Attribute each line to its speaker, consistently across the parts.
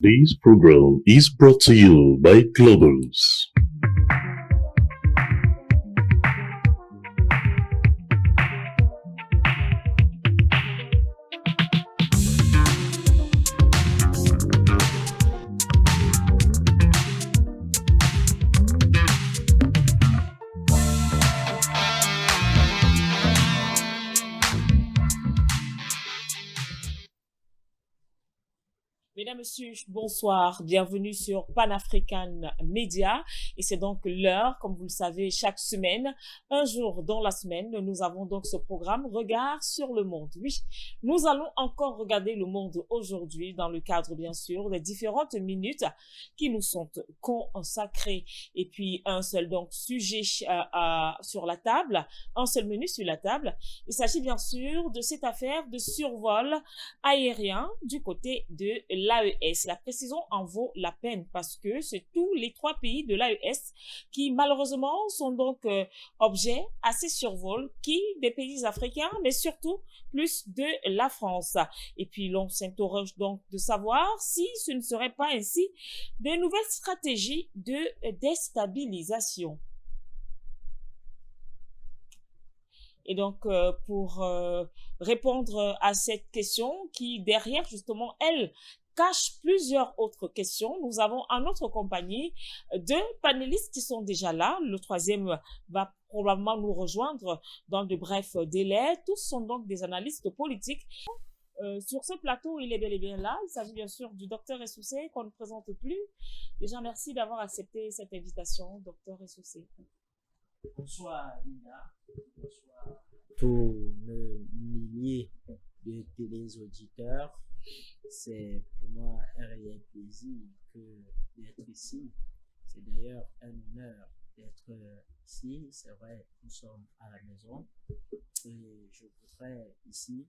Speaker 1: This program is brought to you by Globals.
Speaker 2: Mesdames, Messieurs, bonsoir. Bienvenue sur Pan-African Media. Et c'est donc l'heure, comme vous le savez, chaque semaine, un jour dans la semaine, nous avons donc ce programme Regard sur le monde. Oui, nous allons encore regarder le monde aujourd'hui dans le cadre, bien sûr, des différentes minutes qui nous sont consacrées. Et puis, un seul donc sujet sur la table, un seul menu sur la table. Il s'agit bien sûr de cette affaire de survol aérien du côté de l'AES. La précision en vaut la peine parce que c'est tous les trois pays de l'AES qui malheureusement sont donc objets à ces survols qui des pays africains, mais surtout plus de la France. Et puis l'on s'interroge donc de savoir si ce ne serait pas ainsi des nouvelles stratégies de déstabilisation. Et donc, pour répondre à cette question qui, derrière, justement, elle cache plusieurs autres questions, nous avons en notre compagnie deux panélistes qui sont déjà là. Le troisième va probablement nous rejoindre dans de brefs délais. Tous sont donc des analystes politiques. Sur ce plateau, il est bel et bien là. Il s'agit bien sûr du docteur Essoussé qu'on ne présente plus. Déjà, merci d'avoir accepté cette invitation, docteur Essoussé.
Speaker 3: Bonsoir Linda, bonsoir tous nos milliers de téléauditeurs. C'est pour moi un réel plaisir d'être ici. C'est d'ailleurs un honneur d'être ici. C'est vrai, nous sommes à la maison et je voudrais ici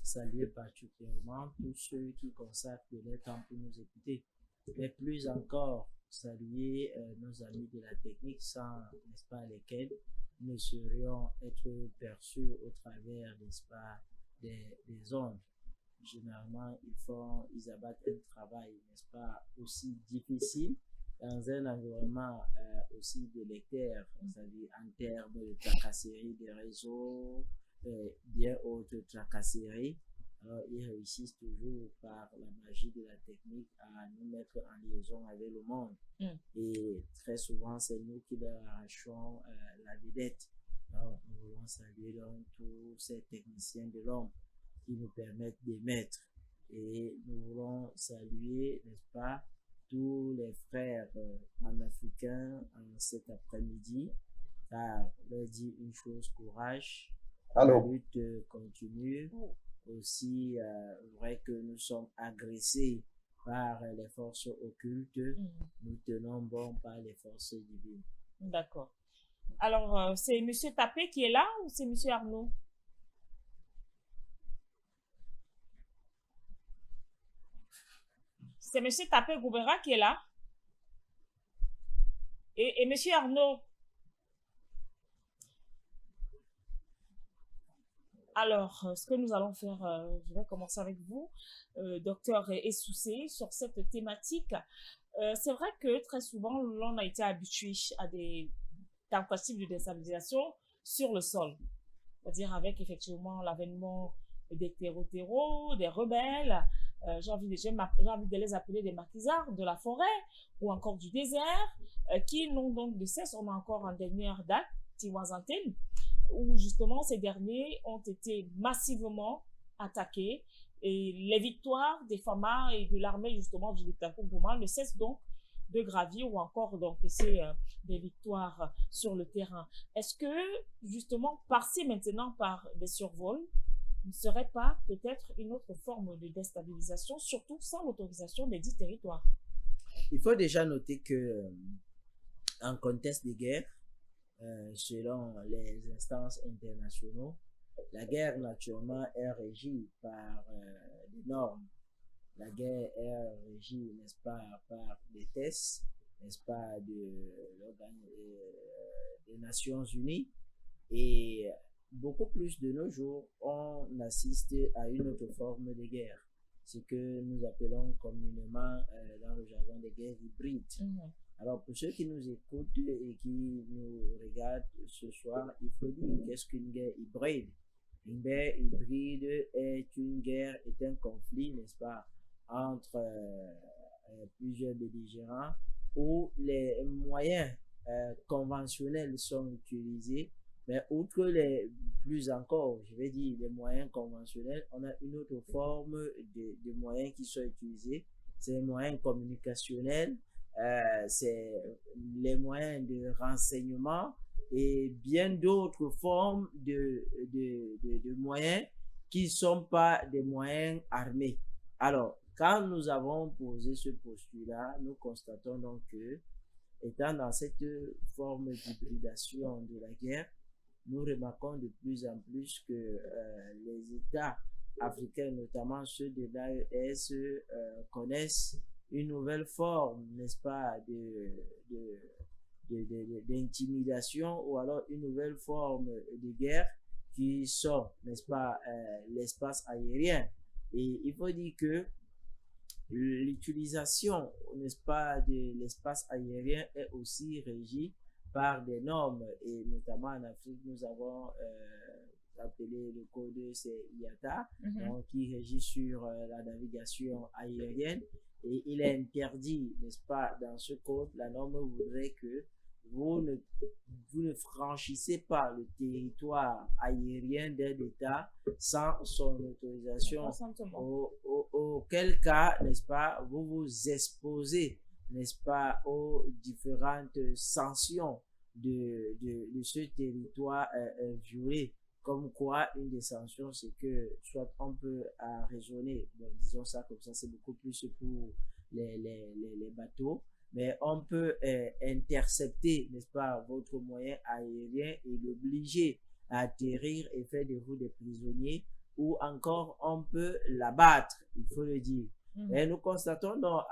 Speaker 3: saluer particulièrement tous ceux qui consacrent de leur temps pour nous écouter, mais plus encore saluer nos amis de la technique sans, n'est-ce pas, lesquels nous ne serions être perçus au travers, n'est-ce pas, des ondes. Généralement, ils abattent un travail, n'est-ce pas, aussi difficile dans un environnement aussi délétère, c'est-à-dire en termes de tracasserie des réseaux, bien haute tracasserie. Alors, ils réussissent toujours par la magie de la technique à nous mettre en liaison avec le monde. Et très souvent, c'est nous qui leur arrachons la vedette. Alors, nous voulons saluer donc tous ces techniciens de l'homme qui nous permettent d'émettre. Et nous voulons saluer, n'est-ce pas, tous les frères panafricains en cet après-midi, car leur dit une chose, courage, la lutte continue. Aussi vrai que nous sommes agressés par les forces occultes, nous tenons bon par les forces divines.
Speaker 2: D'accord. Alors, c'est M. Tapé qui est là ou c'est M. Arnaud? C'est M. Tapé Goubera qui est là. Et M. Arnaud. Alors, ce que nous allons faire, je vais commencer avec vous, docteur Essoussé, sur cette thématique. C'est vrai que très souvent, l'on a été habitué à des tentatives de déstabilisation sur le sol. C'est-à-dire avec effectivement l'avènement des terreaux, des rebelles, j'ai envie de les appeler des maquisards de la forêt ou encore du désert, qui n'ont donc de cesse, on a encore en dernière date, Tiwazantine, où justement ces derniers ont été massivement attaqués et les victoires des FAMA et de l'armée justement du dictateur Gouma ne cessent donc de gravir ou encore d'encaisser des victoires sur le terrain. Est-ce que justement passer maintenant par des survols ne serait pas peut-être une autre forme de déstabilisation, surtout sans l'autorisation des dits territoires?
Speaker 3: Il faut déjà noter que en contexte de guerre, selon les instances internationales, la guerre naturellement est régie par des normes. La guerre est régie, n'est-ce pas, par des tests, n'est-ce pas, des Nations Unies. Et beaucoup plus de nos jours, on assiste à une autre forme de guerre. ce que nous appelons communément dans le jargon des guerres hybrides. Alors, pour ceux qui nous écoutent et qui nous regardent ce soir, il faut dire qu'est-ce qu'une guerre hybride? Une guerre hybride est un conflit, n'est-ce pas, entre plusieurs belligérants où les moyens conventionnels sont utilisés, mais outre les plus encore, je vais dire les moyens conventionnels, on a une autre forme de moyens qui sont utilisés, c'est les moyens communicationnels, c'est les moyens de renseignement et bien d'autres formes de moyens qui ne sont pas des moyens armés. Alors, quand nous avons posé ce postulat, nous constatons donc que, étant dans cette forme d'hybridation de la guerre, nous remarquons de plus en plus que les États africains, notamment ceux de l'AES, connaissent une nouvelle forme, n'est-ce pas, d'intimidation ou alors une nouvelle forme de guerre qui sont, n'est-ce pas, l'espace aérien. Et il faut dire que l'utilisation, n'est-ce pas, de l'espace aérien est aussi régie par des normes et notamment en Afrique, nous avons appelé le code, c'est IATA, donc, qui régit sur la navigation aérienne et il est interdit, n'est-ce pas, dans ce code, la norme voudrait que vous ne franchissez pas le territoire aérien d'un État sans son autorisation, auquel cas, n'est-ce pas, vous vous exposez, n'est-ce pas, aux différentes sanctions de ce territoire violé. Comme quoi, une des sanctions, c'est que soit on peut raisonner, bon, disons ça comme ça, c'est beaucoup plus pour les bateaux, mais on peut intercepter, n'est-ce pas, votre moyen aérien et l'obliger à atterrir et faire de vous des prisonniers, ou encore on peut l'abattre, il faut le dire. Et nous constatons donc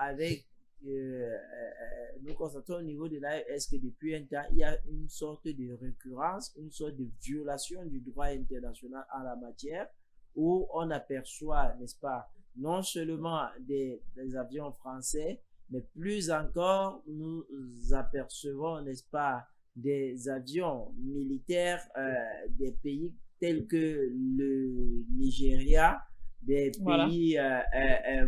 Speaker 3: nous constatons au niveau de l'AES que depuis un temps, il y a une sorte de récurrence, une sorte de violation du droit international en la matière, où on aperçoit, n'est-ce pas, non seulement des avions français, mais plus encore, nous apercevons, n'est-ce pas, des avions militaires des pays tels que le Nigeria, des pays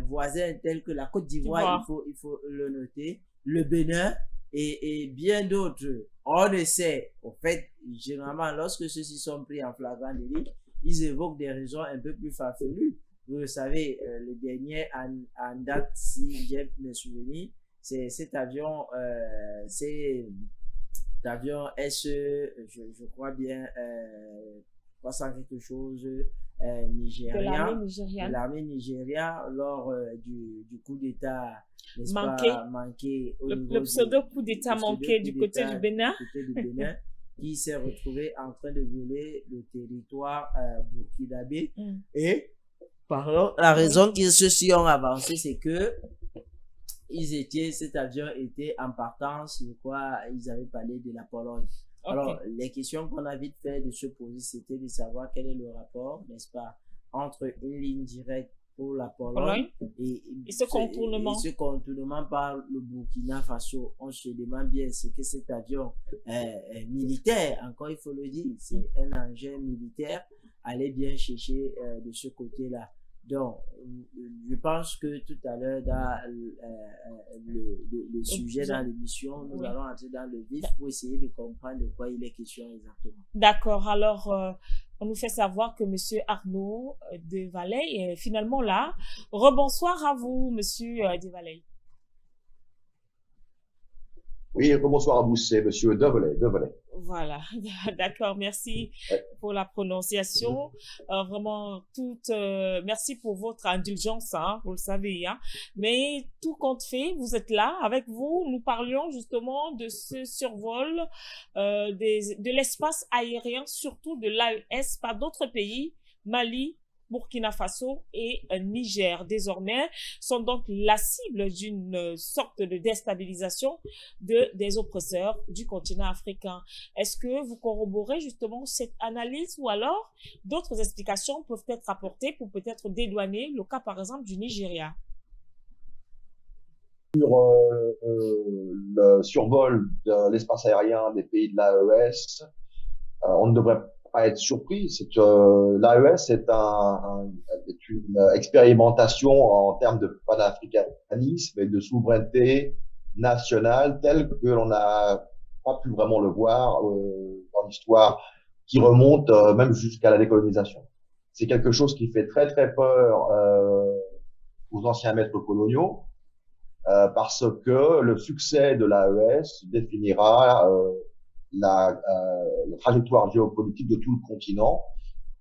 Speaker 3: voisins tels que la Côte d'Ivoire, il faut le noter, le Bénin et bien d'autres. On le sait, en fait, généralement, lorsque ceux-ci sont pris en flagrant délit, ils évoquent des raisons un peu plus farfelues. Vous le savez, le dernier en date, si j'ai mes souvenirs, c'est cet avion, l'avion SE, je crois bien, 300 quelque chose, nigérien, de l'armée nigériane, lors du coup d'État manqué au niveau
Speaker 2: le pseudo-coup d'État manqué du côté du Bénin,
Speaker 3: qui s'est retrouvé en train de violer le territoire burkinabé. Et la raison qu'ils se ont avancé, c'est que cet avion était en partance, je crois, ils avaient parlé de la Pologne. Alors, les questions qu'on a vite fait de se poser, c'était de savoir quel est le rapport, n'est-ce pas, entre une ligne directe pour la Pologne et ce contournement par le Burkina Faso. On se demande bien ce que cet avion militaire, encore il faut le dire, c'est un engin militaire, allait bien chercher de ce côté-là. Donc, je pense que tout à l'heure, dans le sujet, dans l'émission, nous allons entrer dans le vif pour essayer de comprendre de quoi il est question exactement.
Speaker 2: D'accord. Alors, on nous fait savoir que Monsieur Arnaud Devaley est finalement là. Rebonsoir à vous, Monsieur Devaley.
Speaker 4: Oui, bonsoir à vous, c'est Monsieur Devaley.
Speaker 2: Voilà, d'accord, merci pour la prononciation. Vraiment, merci pour votre indulgence, hein, vous le savez. Hein. Mais tout compte fait, vous êtes là. Avec vous, nous parlions justement de ce survol de l'espace aérien, surtout de l'AES par d'autres pays, Mali, Burkina Faso et Niger, désormais, sont donc la cible d'une sorte de déstabilisation des oppresseurs du continent africain. Est-ce que vous corroborez justement cette analyse ou alors d'autres explications peuvent être apportées pour peut-être dédouaner le cas, par exemple, du Nigeria?
Speaker 4: Le survol de l'espace aérien des pays de l'AES, on ne devrait pas être surpris. L'AES est une expérimentation en termes de panafricanisme et de souveraineté nationale telle que l'on n'a pas pu vraiment le voir dans l'histoire, qui remonte même jusqu'à la décolonisation. C'est quelque chose qui fait très très peur aux anciens maîtres coloniaux, parce que le succès de l'AES définira la trajectoire géopolitique de tout le continent,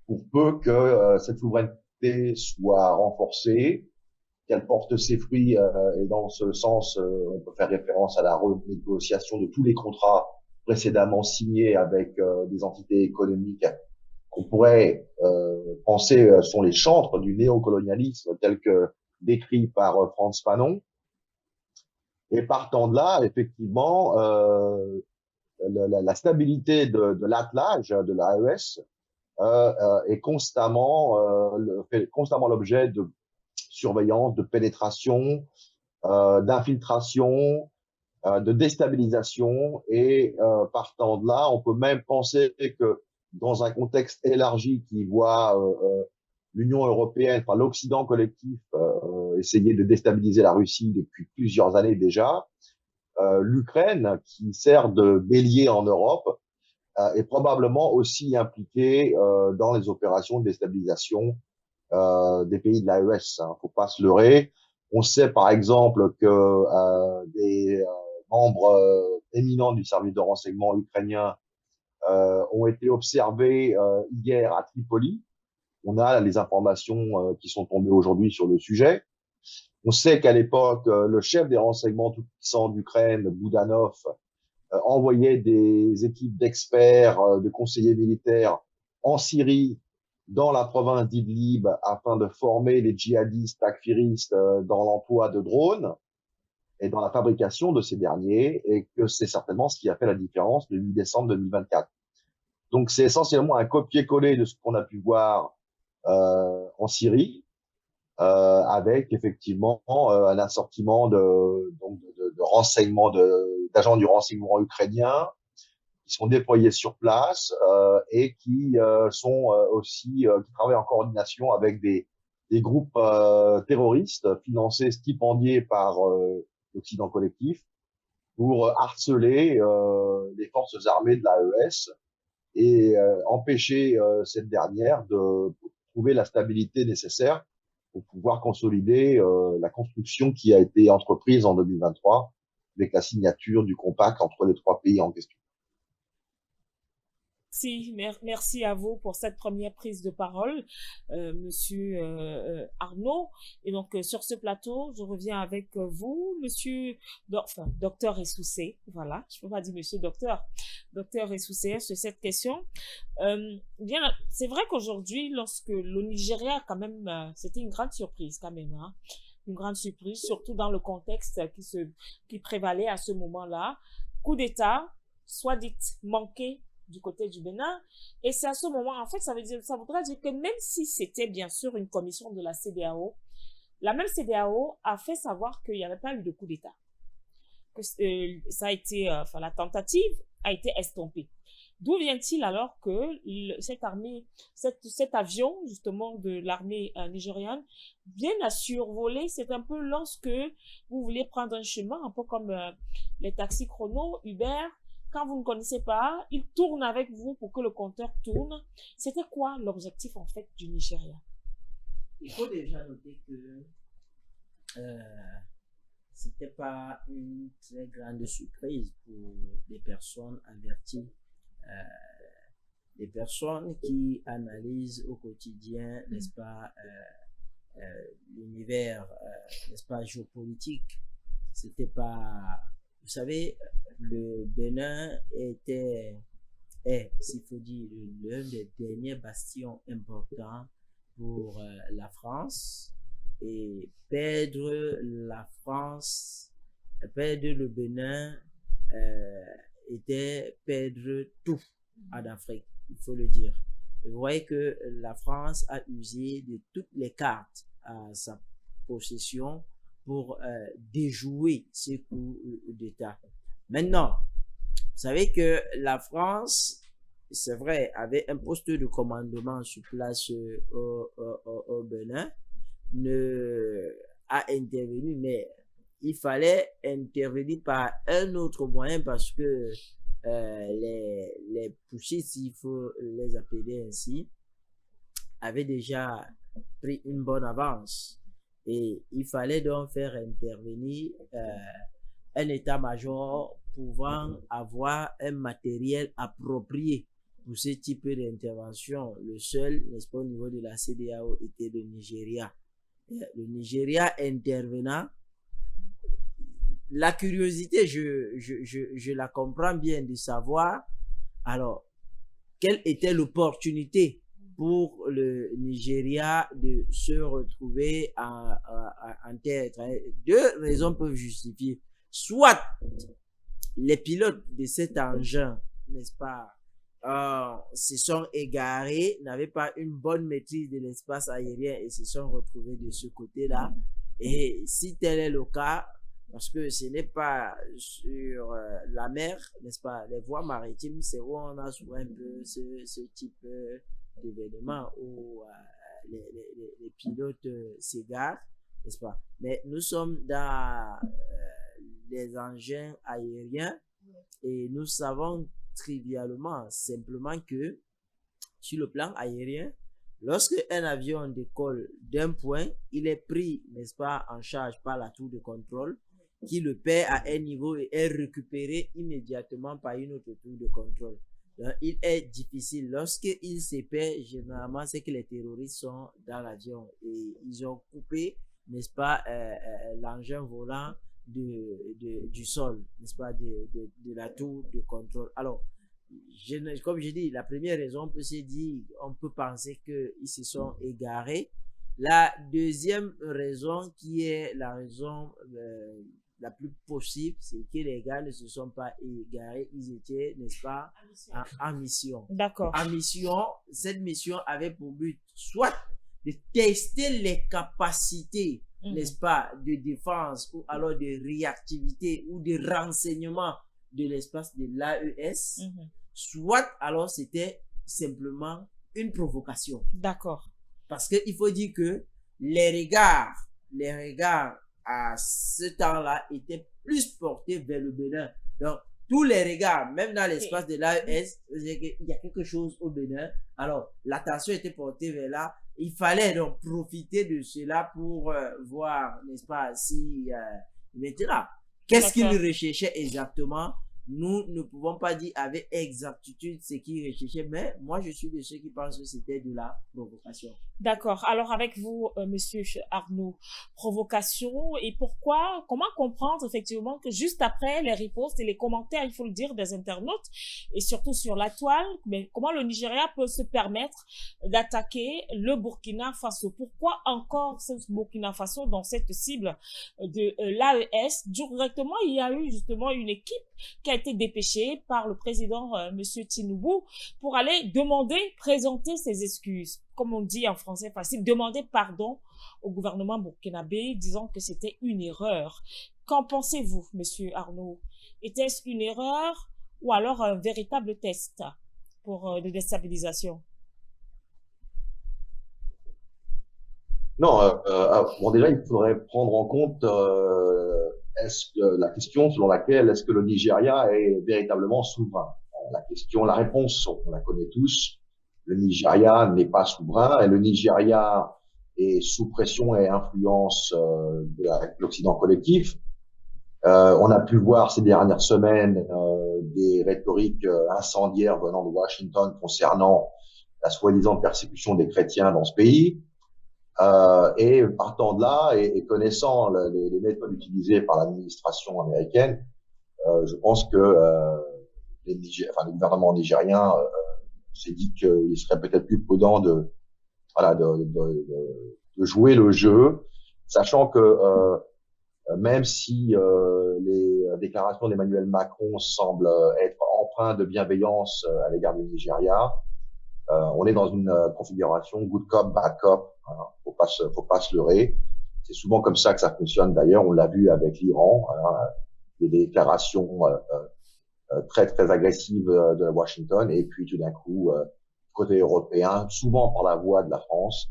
Speaker 4: pour peu que cette souveraineté soit renforcée, qu'elle porte ses fruits, et dans ce sens, on peut faire référence à la renégociation de tous les contrats précédemment signés avec des entités économiques qu'on pourrait penser sont les chantres du néocolonialisme tel que décrit par Frantz Fanon. Et partant de là, effectivement, la stabilité de l'attelage de l'AES est fait constamment l'objet de surveillance, de pénétration, d'infiltration, de déstabilisation. Et partant de là, on peut même penser que dans un contexte élargi qui voit l'Union européenne, enfin l'Occident collectif, essayer de déstabiliser la Russie depuis plusieurs années déjà, l'Ukraine, qui sert de bélier en Europe, est probablement aussi impliquée dans les opérations de déstabilisation des pays de l'AES. Hein, faut pas se leurrer. On sait par exemple que des membres éminents du service de renseignement ukrainien ont été observés hier à Tripoli. On a les informations qui sont tombées aujourd'hui sur le sujet. On sait qu'à l'époque, le chef des renseignements tout puissants d'Ukraine, Boudanov, envoyait des équipes d'experts, de conseillers militaires en Syrie, dans la province d'Idlib, afin de former les djihadistes takfiristes dans l'emploi de drones et dans la fabrication de ces derniers, et que c'est certainement ce qui a fait la différence le 8 décembre 2024. Donc c'est essentiellement un copier-coller de ce qu'on a pu voir en Syrie, avec effectivement un assortiment de renseignements, d'agents du renseignement ukrainien qui sont déployés sur place et qui sont aussi qui travaillent en coordination avec des groupes terroristes financés, stipendiés par l'Occident collectif, pour harceler les forces armées de l'AES et empêcher cette dernière de trouver la stabilité nécessaire pour pouvoir consolider la construction qui a été entreprise en 2023 avec la signature du compact entre les trois pays en question.
Speaker 2: Merci à vous pour cette première prise de parole, Monsieur Arnaud. Et donc sur ce plateau, je reviens avec vous, Monsieur, Docteur Essoussé. Voilà, je peux pas dire Monsieur Docteur Essoussé sur cette question. Bien, c'est vrai qu'aujourd'hui, lorsque le Nigeria, quand même, c'était une grande surprise quand même, hein, une grande surprise, surtout dans le contexte qui prévalait à ce moment-là. Coup d'État, soit dit manqué du côté du Bénin. Et c'est à ce moment, en fait, ça voudrait dire que même si c'était bien sûr une commission de la CEDEAO, la même CEDEAO a fait savoir qu'il n'y avait pas eu de coup d'État. Que ça a été, la tentative a été estompée. D'où vient-il alors que cette armée, cet avion, justement, de l'armée nigériane, vient à survoler? C'est un peu lorsque vous voulez prendre un chemin, un peu comme les taxis chrono, Uber. Quand vous ne connaissez pas, il tourne avec vous pour que le compteur tourne. C'était quoi l'objectif, en fait, du Nigeria?
Speaker 3: Il faut déjà noter que c'était pas une très grande surprise pour les personnes averties, les personnes qui analysent au quotidien, n'est-ce pas, l'univers, n'est-ce pas, géopolitique. C'était pas, vous savez, le Bénin est, s'il faut dire, l'un des derniers bastions importants pour la France, et perdre la France, perdre le Bénin était perdre tout en Afrique, il faut le dire. Et vous voyez que la France a usé de toutes les cartes à sa possession pour déjouer ces coups d'État. Maintenant, vous savez que la France, c'est vrai, avait un poste de commandement sur place au Bénin, a intervenu, mais il fallait intervenir par un autre moyen parce que les putschistes, s'il faut les appeler ainsi, avaient déjà pris une bonne avance. Et il fallait donc faire intervenir un état-major pouvant avoir un matériel approprié pour ce type d'intervention. Le seul, n'est-ce pas, au niveau de la CEDEAO était le Nigeria. Le Nigeria intervenant, la curiosité, je la comprends bien de savoir, alors, quelle était l'opportunité pour le Nigeria de se retrouver en terre. Deux raisons peuvent justifier. Soit les pilotes de cet engin, n'est-ce pas, se sont égarés, n'avaient pas une bonne maîtrise de l'espace aérien et se sont retrouvés de ce côté-là. Et si tel est le cas, parce que ce n'est pas sur la mer, n'est-ce pas, les voies maritimes, c'est où on a souvent un peu ce type d'événement où les pilotes s'égarent, n'est-ce pas. Mais nous sommes dans les engins aériens et nous savons trivialement, simplement que sur le plan aérien, lorsque un avion décolle d'un point, il est pris, n'est-ce pas, en charge par la tour de contrôle qui le perd à un niveau et est récupéré immédiatement par une autre tour de contrôle. Donc, il est difficile. Lorsqu'il se perd, généralement, c'est que les terroristes sont dans l'avion et ils ont coupé, n'est-ce pas, l'engin volant du sol, n'est-ce pas, de la tour de contrôle. Alors, comme je dis, la première raison, on peut penser qu'ils se sont égarés. La deuxième raison, qui est la raison la plus possible, c'est que les gars ne se sont pas égarés, ils étaient, n'est-ce pas, en mission.
Speaker 2: D'accord.
Speaker 3: En mission, cette mission avait pour but soit de tester les capacités, n'est-ce pas, de défense ou alors de réactivité ou de renseignement de l'espace de l'AES, soit alors c'était simplement une provocation.
Speaker 2: D'accord.
Speaker 3: Parce qu'il faut dire que les regards à ce temps-là étaient plus portés vers le Bénin. Donc, tous les regards, même dans l'espace de l'AES, il y a quelque chose au Bénin. Alors, l'attention était portée vers là. Il fallait donc profiter de cela pour voir, n'est-ce pas, si maintenant, qu'est-ce qu'il recherchait exactement? Nous ne pouvons pas dire avec exactitude ce qu'il recherchait, mais moi, je suis de ceux qui pensent que c'était de la provocation.
Speaker 2: D'accord. Alors, avec vous, monsieur Arnaud, provocation et pourquoi, comment comprendre effectivement que juste après les ripostes et les commentaires, il faut le dire, des internautes et surtout sur la toile, mais comment le Nigeria peut se permettre d'attaquer le Burkina Faso? Pourquoi encore ce Burkina Faso dans cette cible de l'AES? Directement, il y a eu justement une équipe qui a été dépêchée par le président monsieur Tinubu pour aller présenter ses excuses. Comme on dit en français facile, demander pardon au gouvernement burkinabé, disant que c'était une erreur. Qu'en pensez-vous, monsieur Arnaud? Était-ce une erreur ou alors un véritable test pour de déstabilisation?
Speaker 4: Non, bon déjà il faudrait prendre en compte la question selon laquelle est-ce que le Nigeria est véritablement souverain. La réponse, on la connaît tous. Le Nigeria n'est pas souverain et le Nigeria est sous pression et influence de l'Occident collectif. On a pu voir ces dernières semaines des rhétoriques incendiaires venant de Washington concernant la soi-disant persécution des chrétiens dans ce pays. Et partant de là et connaissant les méthodes utilisées par l'administration américaine, je pense que le gouvernement nigérien s'est dit qu'il serait peut-être plus prudent de voilà, de jouer le jeu, sachant que même si les déclarations d'Emmanuel Macron semblent être empreintes de bienveillance à l'égard du Nigeria, on est dans une configuration good cop, bad cop. Hein, faut pas se leurrer. C'est souvent comme ça que ça fonctionne. D'ailleurs, on l'a vu avec l'Iran. Hein, des déclarations très très agressives de Washington, et puis tout d'un coup, côté européen, souvent par la voix de la France,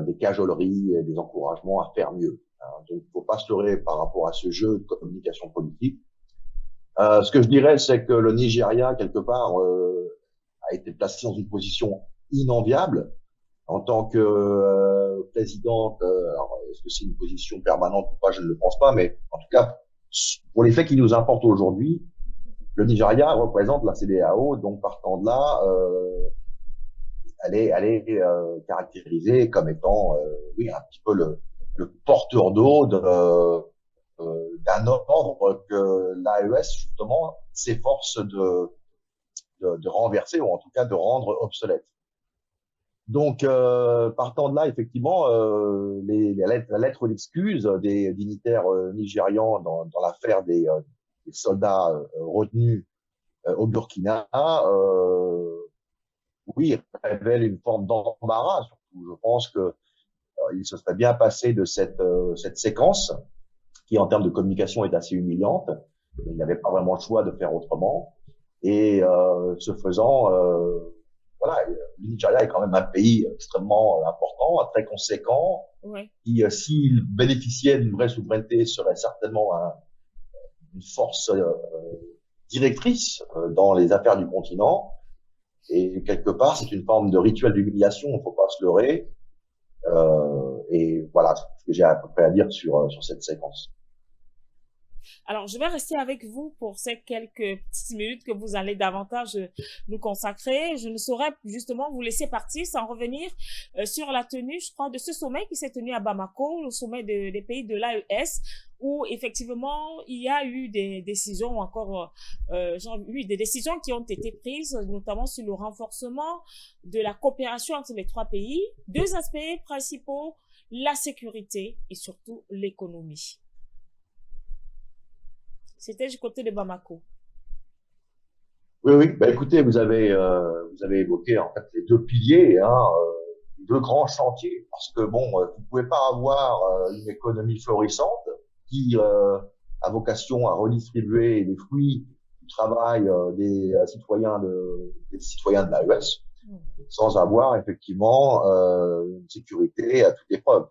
Speaker 4: des cajoleries et des encouragements à faire mieux. Hein, donc, faut pas se leurrer par rapport à ce jeu de communication politique. Ce que je dirais, c'est que le Nigeria, quelque part, a été placé dans une position inenviable en tant que présidente. Alors, est-ce que c'est une position permanente ou pas? Je ne le pense pas, mais en tout cas, pour les faits qui nous importent aujourd'hui, le Nigeria représente la CEDEAO, donc partant de là, elle est caractérisée comme étant, oui, un petit peu le porteur d'eau d'un ordre que l'AES justement s'efforce de renverser, ou en tout cas de rendre obsolète. Donc, partant de là, effectivement, la lettre d'excuse des dignitaires nigérians dans l'affaire des soldats retenus au Burkina, oui, révèle une forme d'embarras. Surtout, je pense que il se serait bien passé de cette séquence qui, en termes de communication, est assez humiliante. Il n'avait pas vraiment le choix de faire autrement. Et ce faisant, voilà, le Nigeria est quand même un pays extrêmement important, très conséquent,
Speaker 2: Ouais.
Speaker 4: qui, s'il bénéficiait d'une vraie souveraineté, serait certainement une force directrice dans les affaires du continent. Et quelque part, c'est une forme de rituel d'humiliation, il ne faut pas se leurrer. Et voilà ce que j'ai à peu près à dire sur cette séquence.
Speaker 2: Alors, je vais rester avec vous pour ces quelques petites minutes que vous allez davantage nous consacrer. Je ne saurais justement vous laisser partir sans revenir sur la tenue, je crois, de ce sommet qui s'est tenu à Bamako, le sommet des pays de l'AES, où effectivement, il y a eu des décisions encore, oui, des décisions qui ont été prises, notamment sur le renforcement de la coopération entre les trois pays. Deux aspects principaux, la sécurité et surtout l'économie. C'était du côté de Bamako.
Speaker 4: Oui, oui. Bah, écoutez, vous avez évoqué en fait les deux piliers, hein, deux grands chantiers, parce que bon, vous pouvez pas avoir une économie florissante qui a vocation à redistribuer les fruits du travail des citoyens de l'AES, sans avoir effectivement une sécurité à toute épreuve.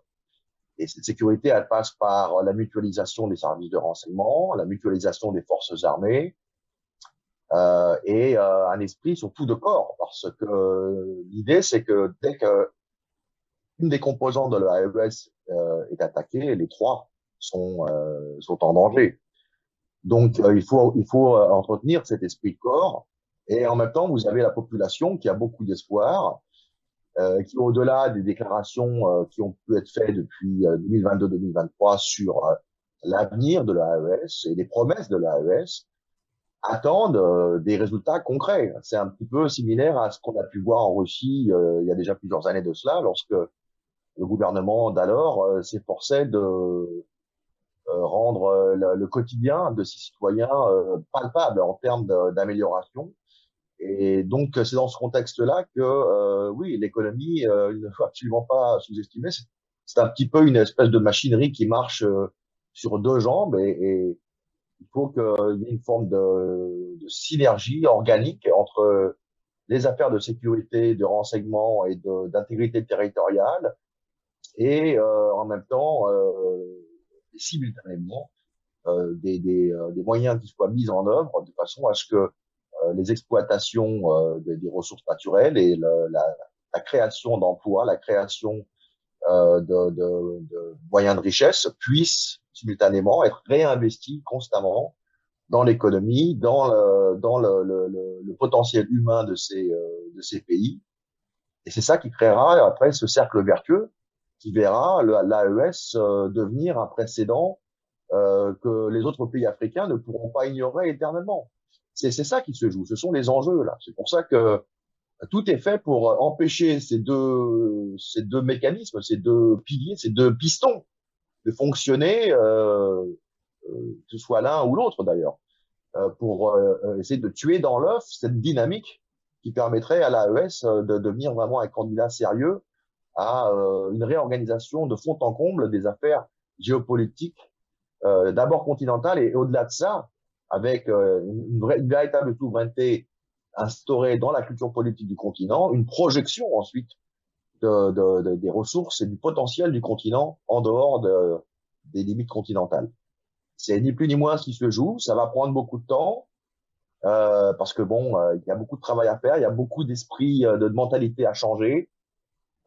Speaker 4: Et cette sécurité, elle passe par la mutualisation des services de renseignement, la mutualisation des forces armées, et un esprit surtout de corps, parce que l'idée, c'est que dès que une des composantes de l'AES est attaquée, les trois sont en danger. Donc, il faut entretenir cet esprit de corps, et en même temps, vous avez la population qui a beaucoup d'espoir, qui, au-delà des déclarations qui ont pu être faites depuis 2022-2023 sur l'avenir de l'AES et les promesses de l'AES, attendent des résultats concrets. C'est un petit peu similaire à ce qu'on a pu voir en Russie il y a déjà plusieurs années de cela, lorsque le gouvernement d'alors s'efforçait de rendre le quotidien de ses citoyens palpable en termes d'amélioration. Et donc, c'est dans ce contexte-là que, oui, l'économie, il ne faut absolument pas sous-estimer. C'est un petit peu une espèce de machinerie qui marche sur deux jambes, et il faut qu'il y ait une forme de synergie organique entre les affaires de sécurité, de renseignement et d'intégrité territoriale, et en même temps, simultanément, des moyens qui soient mis en œuvre de façon à ce que les exploitations des ressources naturelles et la création d'emplois, la création de moyens de richesse puissent simultanément être réinvestis constamment dans l'économie, dans le potentiel humain de ces pays. Et c'est ça qui créera après ce cercle vertueux qui verra l'AES devenir un précédent que les autres pays africains ne pourront pas ignorer éternellement. C'est ça qui se joue, ce sont les enjeux là. C'est pour ça que Tout est fait pour empêcher ces deux mécanismes, ces deux piliers, ces deux pistons de fonctionner, que ce soit l'un ou l'autre d'ailleurs, pour essayer de tuer dans l'œuf cette dynamique qui permettrait à l'AES de devenir vraiment un candidat sérieux à une réorganisation de fond en comble des affaires géopolitiques, d'abord continentales et au-delà de ça, avec une véritable souveraineté instaurée dans la culture politique du continent, une projection ensuite des ressources et du potentiel du continent en dehors des limites continentales. C'est ni plus ni moins ce qui se joue. Ça va prendre beaucoup de temps parce que bon, il y a beaucoup de travail à faire, il y a beaucoup d'esprit, de mentalité à changer.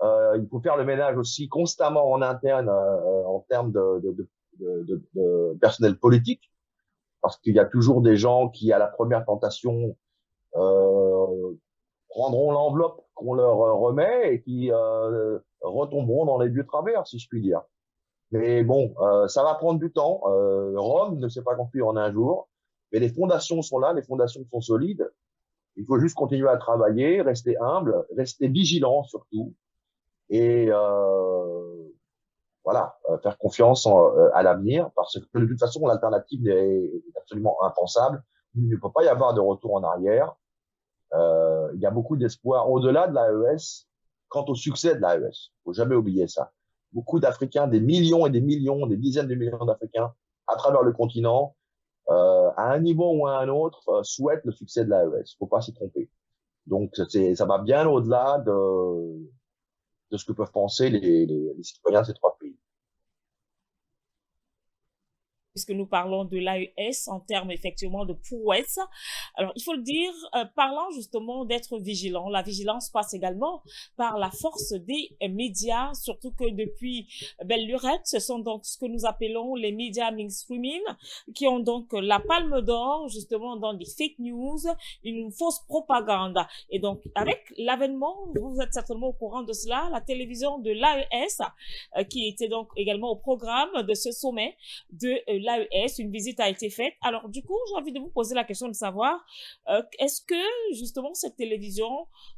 Speaker 4: Il faut faire le ménage aussi constamment en interne en termes de personnel politique, parce qu'il y a toujours des gens qui, à la première tentation, euh, prendront l'enveloppe qu'on leur remet et qui retomberont dans les vieux travers, si je puis dire. Mais bon, ça va prendre du temps. Rome ne s'est pas construit en un jour, mais les fondations sont là, les fondations sont solides. Il faut juste continuer à travailler, rester humble, rester vigilant surtout, et voilà, faire confiance à l'avenir, parce que de toute façon, l'alternative est absolument impensable. Il ne peut pas y avoir de retour en arrière. Il y a beaucoup d'espoir au-delà de l'AES quant au succès de l'AES. Il faut jamais oublier ça. Beaucoup d'Africains, des millions et des millions, des dizaines de millions d'Africains à travers le continent, à un niveau ou à un autre, souhaitent le succès de l'AES. Il faut pas s'y tromper. Donc, ça va bien au-delà de ce que peuvent penser les citoyens de ces trois pays.
Speaker 2: Puisque nous parlons de l'AES en termes effectivement de prouesse. Alors, il faut le dire, parlant justement d'être vigilant, la vigilance passe également par la force des médias, surtout que depuis belle lurette, ce sont donc ce que nous appelons les médias mainstreaming, qui ont donc la palme d'or justement dans des fake news, une fausse propagande. Et donc, avec l'avènement, vous êtes certainement au courant de cela, la télévision de l'AES, qui était donc également au programme de ce sommet de l'AES, une visite a été faite. Alors, du coup, j'ai envie de vous poser la question de savoir, est-ce que, justement, cette télévision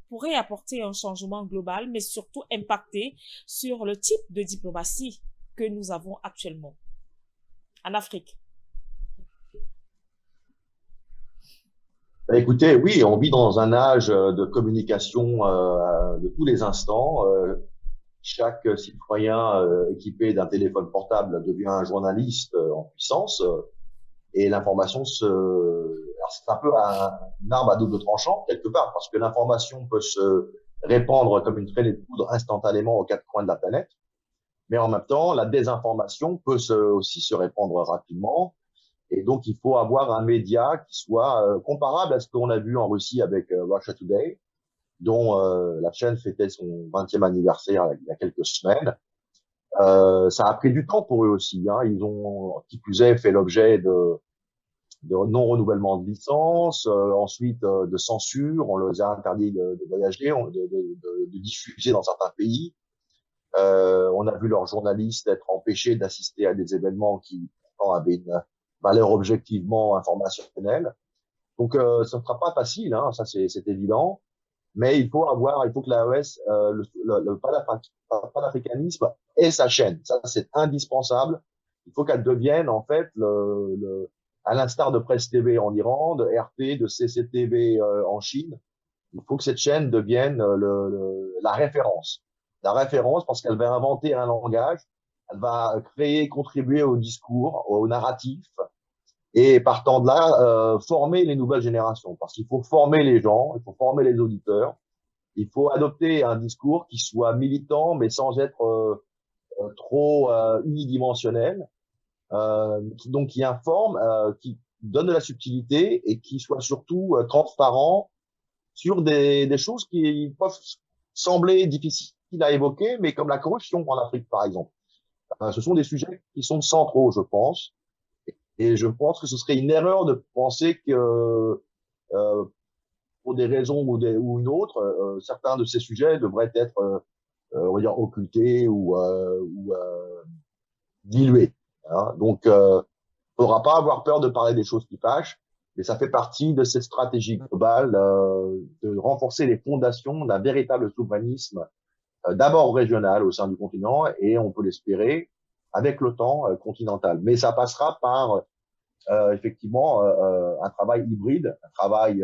Speaker 2: pourrait apporter un changement global, mais surtout impacter sur le type de diplomatie que nous avons actuellement en Afrique?
Speaker 4: Écoutez, oui, on vit dans un âge de communication de tous les instants. Chaque citoyen équipé d'un téléphone portable devient un journaliste en puissance et l'information alors c'est un peu une arme à double tranchant quelque part parce que l'information peut se répandre comme une traînée de poudre instantanément aux quatre coins de la planète, mais en même temps la désinformation peut aussi se répandre rapidement et donc il faut avoir un média qui soit comparable à ce qu'on a vu en Russie avec Russia Today, dont la chaîne fêtait son 20e anniversaire il y a quelques semaines. Ça a pris du temps pour eux aussi. Hein. Ils ont, qui plus est, fait l'objet de non-renouvellement de licence, ensuite de censure. On leur a interdit de voyager, de diffuser dans certains pays. On a vu leurs journalistes être empêchés d'assister à des événements qui pourtant avaient une valeur objectivement informationnelle. Donc, ça ne sera pas facile, hein, ça c'est évident. Mais il faut que l'AES, le panafricanisme ait sa chaîne. Ça, c'est indispensable. Il faut qu'elle devienne, en fait, à l'instar de Presse TV en Iran, de RT, de CCTV en Chine, il faut que cette chaîne devienne la référence. La référence parce qu'elle va inventer un langage, elle va créer, contribuer au discours, au narratif, et partant de là, former les nouvelles générations, parce qu'il faut former les gens, il faut former les auditeurs, il faut adopter un discours qui soit militant, mais sans être trop unidimensionnel, donc qui informe, qui donne de la subtilité et qui soit surtout transparent sur des choses qui peuvent sembler difficiles à évoquer, mais comme la corruption en Afrique, par exemple. Ce sont des sujets qui sont centraux, je pense. Et je pense que ce serait une erreur de penser que, pour des raisons ou une autre, certains de ces sujets devraient être, on va dire, occultés ou dilués. Hein. Donc, faudra pas avoir peur de parler des choses qui fâchent. Mais ça fait partie de cette stratégie globale de renforcer les fondations d'un véritable souverainisme, d'abord régional au sein du continent et on peut l'espérer avec l'OTAN continentale. Mais ça passera par effectivement un travail hybride, un travail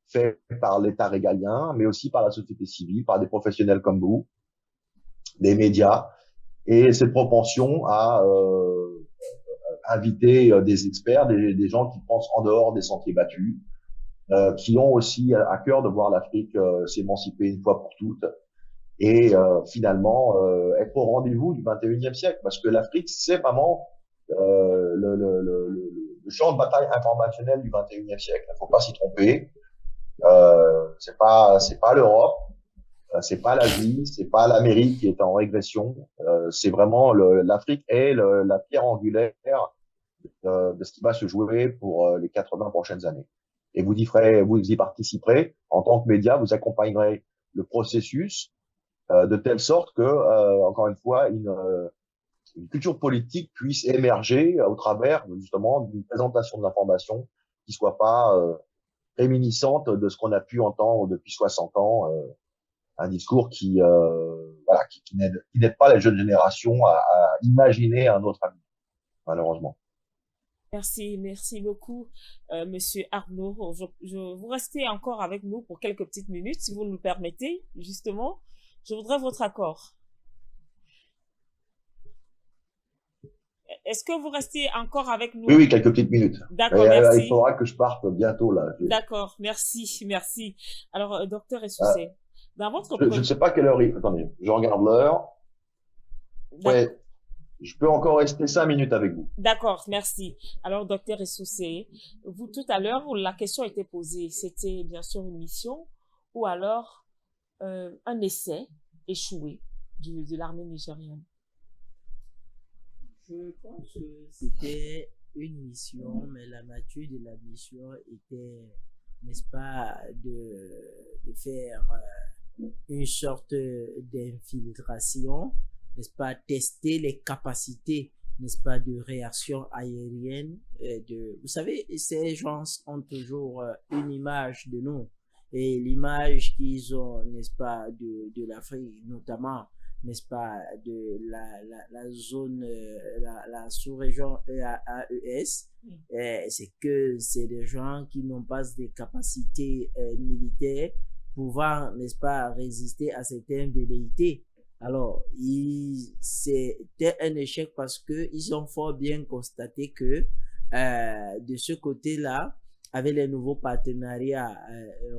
Speaker 4: fait par l'État régalien, mais aussi par la société civile, par des professionnels comme vous, des médias, et cette propension à inviter des experts, des gens qui pensent en dehors des sentiers battus, qui ont aussi à cœur de voir l'Afrique s'émanciper une fois pour toutes et finalement être au rendez-vous du 21e siècle, parce que l'Afrique, c'est vraiment le champ de bataille informationnel du 21e siècle. Il ne faut pas s'y tromper. C'est pas l'Europe, c'est pas l'Asie, c'est pas l'Amérique qui est en régression. C'est vraiment l'Afrique est la pierre angulaire de ce qui va se jouer pour les 80 prochaines années. Et vous y participerez en tant que média, vous accompagnerez le processus de telle sorte que, encore une fois, une culture politique puisse émerger au travers justement d'une présentation de l'information qui soit pas réminiscente de ce qu'on a pu entendre depuis 60 ans, un discours qui voilà qui n'aide pas les jeunes générations à imaginer un autre avenir, malheureusement.
Speaker 2: Merci beaucoup, Monsieur Arnaud. Vous restez encore avec nous pour quelques petites minutes, si vous nous le permettez, justement. Je voudrais votre accord. Est-ce que vous restez encore avec nous?
Speaker 4: Oui, quelques petites minutes.
Speaker 2: D'accord, merci.
Speaker 4: Il faudra que je parte bientôt, là.
Speaker 2: D'accord, merci. Alors, docteur Essoussé, dans votre...
Speaker 4: Je ne sais pas quelle heure il... Attendez, je regarde l'heure. Ouais, je peux encore rester 5 minutes avec vous.
Speaker 2: D'accord, merci. Alors, docteur Essoussé, vous, tout à l'heure, la question a été posée. C'était bien sûr une mission ou alors un essai échoué de l'armée nigérienne?
Speaker 3: Je pense que c'était une mission, mais la nature de la mission était, n'est-ce pas, de faire une sorte d'infiltration, n'est-ce pas, tester les capacités, n'est-ce pas, de réaction aérienne. Vous savez, ces gens ont toujours une image de nous. Et l'image qu'ils ont, n'est-ce pas, de l'Afrique, notamment, n'est-ce pas, de la zone, la sous-région EAES, c'est que c'est des gens qui n'ont pas des capacités militaires pouvant, n'est-ce pas, résister à certaines velléités. Alors, c'était un échec parce que ils ont fort bien constaté que de ce côté-là, avec les nouveaux partenariats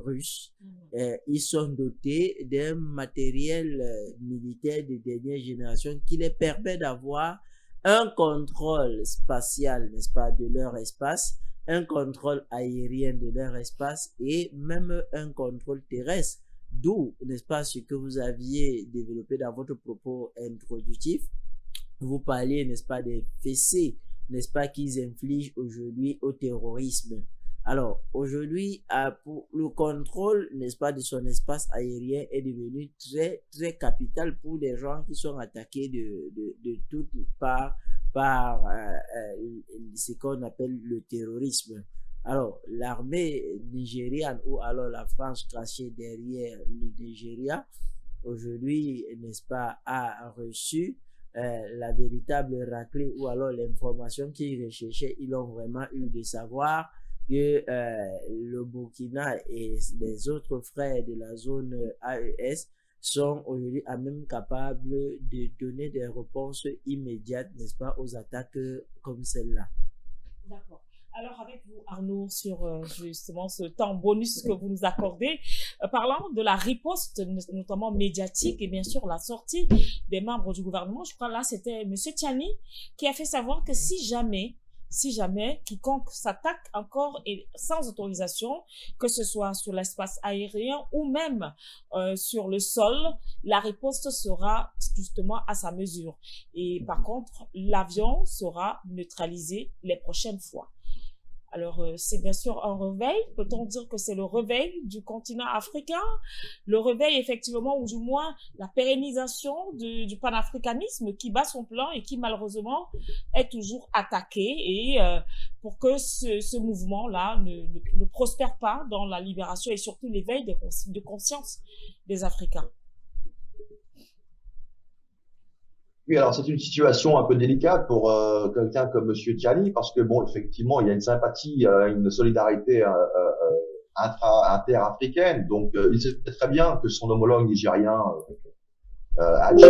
Speaker 3: russes, ils sont dotés d'un matériel militaire de dernière génération qui les permet d'avoir un contrôle spatial, n'est-ce pas, de leur espace, un contrôle aérien de leur espace et même un contrôle terrestre. D'où, n'est-ce pas, ce que vous aviez développé dans votre propos introductif. Vous parliez, n'est-ce pas, des fessées, n'est-ce pas, qu'ils infligent aujourd'hui au terrorisme. Alors, aujourd'hui, pour le contrôle, n'est-ce pas, de son espace aérien est devenu très, très capital pour des gens qui sont attaqués de toutes parts par ce qu'on appelle le terrorisme. Alors, l'armée nigériane ou alors la France cachée derrière le Nigeria, aujourd'hui, n'est-ce pas, a reçu la véritable raclée ou alors l'information qu'ils recherchaient. Ils ont vraiment eu de savoir que le Burkina et les autres frères de la zone AES sont aujourd'hui à même capables de donner des réponses immédiates, n'est-ce pas, aux attaques comme celle-là.
Speaker 2: D'accord. Alors, avec vous, Arnaud, sur justement ce temps bonus que vous nous accordez, parlant de la riposte, notamment médiatique, et bien sûr la sortie des membres du gouvernement, je crois là, c'était M. Tchani qui a fait savoir que si jamais quiconque s'attaque encore et sans autorisation, que ce soit sur l'espace aérien ou même sur le sol, la riposte sera justement à sa mesure. Et par contre, l'avion sera neutralisé les prochaines fois. Alors, c'est bien sûr un réveil. Peut-on dire que c'est le réveil du continent africain? Le réveil, effectivement, ou du moins la pérennisation du panafricanisme qui bat son plan et qui, malheureusement, est toujours attaqué et pour que ce mouvement-là ne prospère pas dans la libération et surtout l'éveil de conscience des Africains.
Speaker 4: Oui, alors c'est une situation un peu délicate pour quelqu'un comme Monsieur Tiani, parce que bon, effectivement, il y a une sympathie, une solidarité inter-africaine. Donc, il sait très bien que son homologue nigérien agit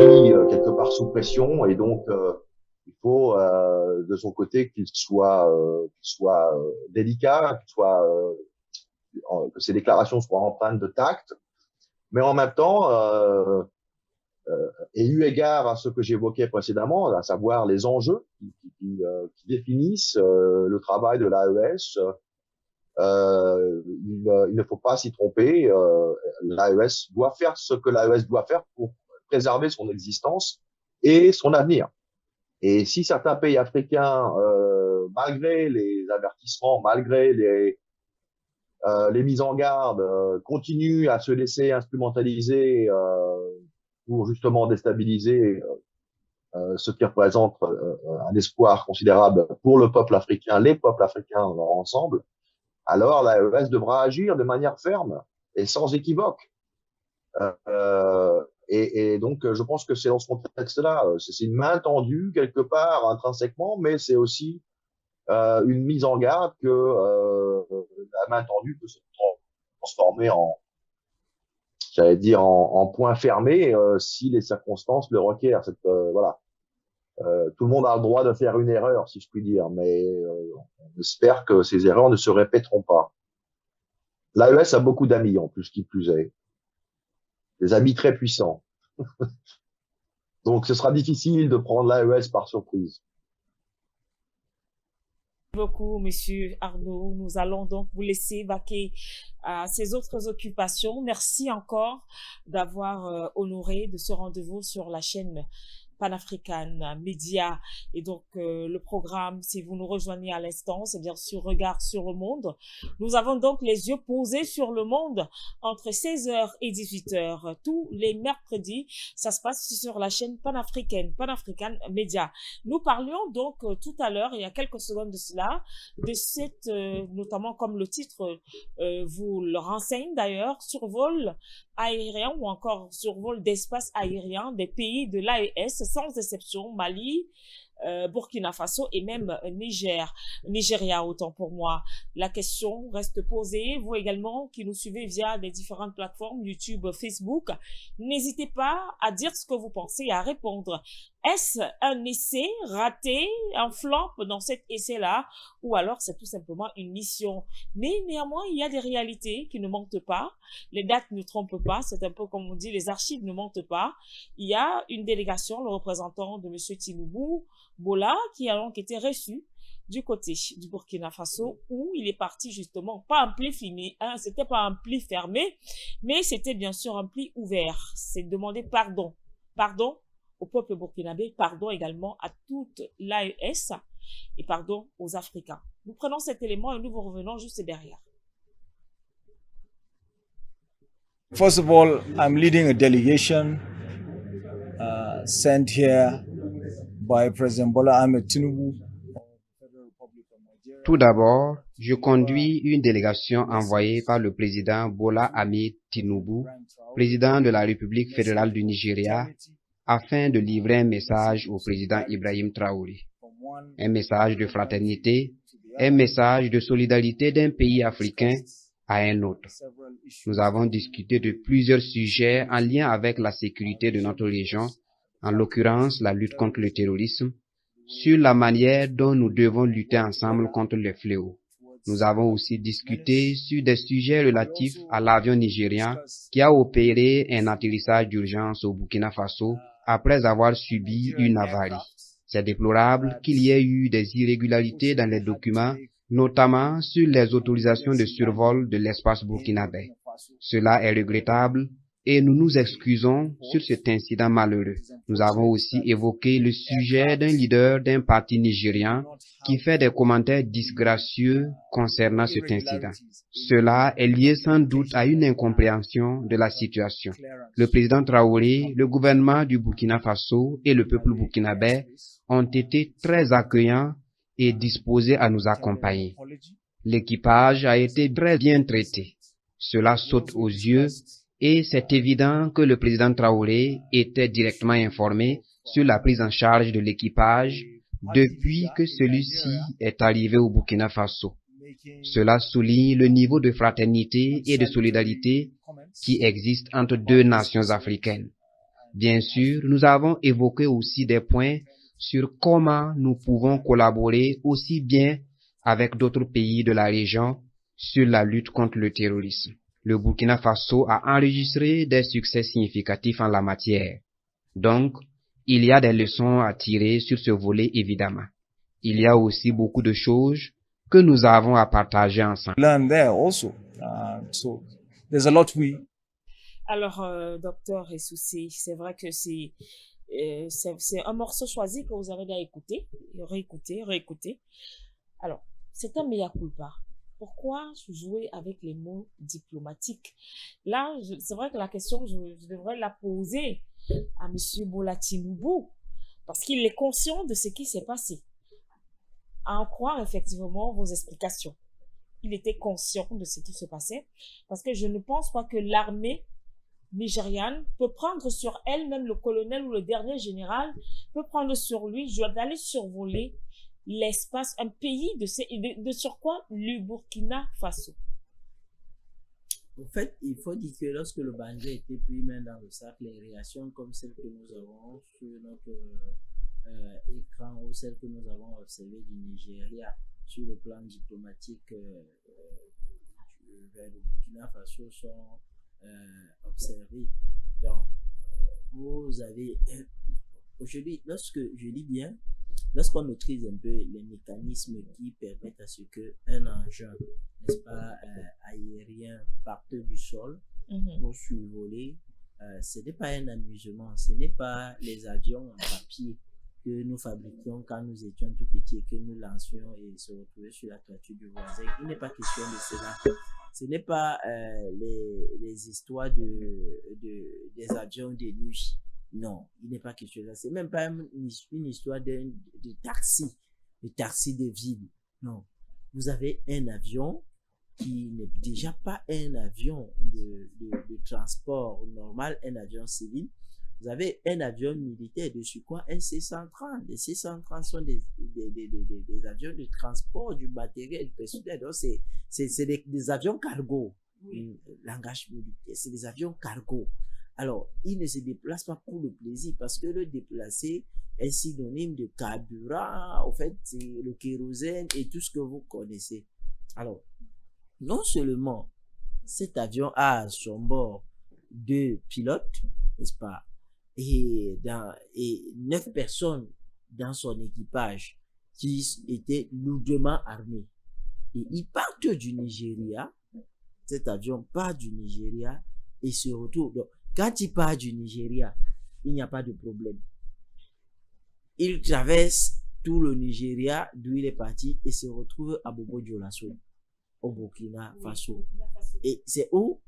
Speaker 4: quelque part sous pression, et donc il faut de son côté qu'il soit délicat, que ses déclarations soient empreintes de tact, mais en même temps. Et eu égard à ce que j'évoquais précédemment, à savoir les enjeux qui définissent le travail de l'AES, il ne faut pas s'y tromper. L'AES doit faire ce que l'AES doit faire pour préserver son existence et son avenir. Et si certains pays africains, malgré les avertissements, malgré les mises en garde, continuent à se laisser instrumentaliser pour justement déstabiliser ce qui représente un espoir considérable pour le peuple africain, les peuples africains ensemble, alors l'AES devra agir de manière ferme et sans équivoque. Et donc, je pense que c'est dans ce contexte-là, c'est une main tendue quelque part intrinsèquement, mais c'est aussi une mise en garde que la main tendue peut se transformer j'allais dire en point fermé si les circonstances le requièrent. Voilà. Tout le monde a le droit de faire une erreur, si je puis dire, mais on espère que ces erreurs ne se répéteront pas. L'AES a beaucoup d'amis en plus, qui plus est. Des amis très puissants. Donc ce sera difficile de prendre l'AES par surprise.
Speaker 2: Beaucoup, Monsieur Arnaud. Nous allons donc vous laisser vaquer à ces autres occupations. Merci encore d'avoir honoré de ce rendez-vous sur la chaîne Pan-African Média. Et donc, le programme, si vous nous rejoignez à l'instant, c'est bien sûr Regard sur le monde. Nous avons donc les yeux posés sur le monde entre 16h et 18h. Tous les mercredis, ça se passe sur la chaîne Pan-African Média. Nous parlions donc tout à l'heure, il y a quelques secondes de cela, de cette, notamment comme le titre vous le renseigne d'ailleurs, survol aérien ou encore survol d'espace aérien des pays de l'AES, sans exception, Mali, Burkina Faso et même Nigeria, autant pour moi. La question reste posée. Vous également qui nous suivez via les différentes plateformes YouTube, Facebook, n'hésitez pas à dire ce que vous pensez et à répondre. Est-ce un essai raté, un flop dans cet essai-là, ou alors c'est tout simplement une mission? Mais néanmoins, il y a des réalités qui ne mentent pas, les dates ne trompent pas, c'est un peu comme on dit, les archives ne mentent pas. Il y a une délégation, le représentant de Monsieur Tinubu Bola, qui a donc été reçu du côté du Burkina Faso, où il est parti justement, pas un pli fini, hein, c'était pas un pli fermé, mais c'était bien sûr un pli ouvert. C'est demander pardon au peuple burkinabé, pardon également à toute l'AES et pardon aux Africains. Nous prenons cet élément et nous vous revenons juste derrière.
Speaker 5: First of all, I'm leading a delegation sent here by President Bola Ahmed Tinubu.
Speaker 6: Tout d'abord, je conduis une délégation envoyée par le président Bola Ahmed Tinubu, président de la République fédérale du Nigeria, afin de livrer un message au président Ibrahim Traoré. Un message de fraternité, un message de solidarité d'un pays africain à un autre. Nous avons discuté de plusieurs sujets en lien avec la sécurité de notre région, en l'occurrence la lutte contre le terrorisme, sur la manière dont nous devons lutter ensemble contre les fléaux. Nous avons aussi discuté sur des sujets relatifs à l'avion nigérien qui a opéré un atterrissage d'urgence au Burkina Faso après avoir subi une avarie. C'est déplorable qu'il y ait eu des irrégularités dans les documents, notamment sur les autorisations de survol de l'espace burkinabé. Cela est regrettable et nous nous excusons sur cet incident malheureux. Nous avons aussi évoqué le sujet d'un leader d'un parti nigérian qui fait des commentaires disgracieux concernant cet incident. Cela est lié sans doute à une incompréhension de la situation. Le président Traoré, le gouvernement du Burkina Faso et le peuple burkinabé ont été très accueillants et disposés à nous accompagner. L'équipage a été très bien traité. Cela saute aux yeux et c'est évident que le président Traoré était directement informé sur la prise en charge de l'équipage depuis que celui-ci est arrivé au Burkina Faso. Cela souligne le niveau de fraternité et de solidarité qui existe entre deux nations africaines. Bien sûr, nous avons évoqué aussi des points sur comment nous pouvons collaborer aussi bien avec d'autres pays de la région sur la lutte contre le terrorisme. Le Burkina Faso a enregistré des succès significatifs en la matière. Donc, il y a des leçons à tirer sur ce volet évidemment. Il y a aussi beaucoup de choses que nous avons à partager ensemble.
Speaker 5: Learn there also. So there's a lot
Speaker 2: Alors, docteur Essoussi, c'est vrai que c'est un morceau choisi que vous avez déjà écouté, réécouté. Alors, c'est un mea culpa. Pourquoi jouer avec les mots diplomatiques? Là, c'est vrai que la question, je devrais la poser à Monsieur Bola Tinubu, parce qu'il est conscient de ce qui s'est passé. À en croire effectivement vos explications. Il était conscient de ce qui se passait, parce que je ne pense pas que l'armée nigériane peut prendre sur elle, même le colonel ou le dernier général, peut prendre sur lui, d'aller survoler l'espace, un pays de sur quoi le Burkina Faso.
Speaker 3: En fait, il faut dire que lorsque le Bandja était pris main dans le sac, les réactions comme celles que nous avons sur notre écran ou celles que nous avons observées du Nigeria sur le plan diplomatique vers le Burkina Faso sont observées. Donc, vous avez aujourd'hui, lorsque je dis bien, lorsqu'on maîtrise un peu les mécanismes qui permettent à ce qu'un engin, n'est-ce pas, aérien parte du sol pour survoler, ce n'est pas un amusement, ce n'est pas les avions en papier que nous fabriquions quand nous étions tout petits et que nous lancions et se retrouver sur la toiture du voisin. Il n'est pas question de cela. Ce n'est pas les histoires des avions de nuit. Non, il n'est pas question de ça. C'est même pas une histoire de taxi de ville. Non. Vous avez un avion qui n'est déjà pas un avion de transport normal, un avion civil. Vous avez un avion militaire dessus quoi? Un C-130. Les C-130 sont des avions de transport du matériel personnel. Donc, c'est des avions cargo. Oui. Langage militaire, c'est des avions cargo. Alors, ils ne se déplacent pas pour le plaisir parce que le déplacer est synonyme de carburant. En fait, c'est le kérosène et tout ce que vous connaissez. Alors, non seulement cet avion a à son bord 2 pilotes, n'est-ce pas, et 9 personnes dans son équipage qui étaient lourdement armés. Et ils partent du Nigeria, cet avion part du Nigeria et se retrouve. Donc, quand il part du Nigeria, il n'y a pas de problème. Il traverse tout le Nigeria d'où il est parti et se retrouve à Bobo-Dioulasso, au Burkina Faso. Et c'est où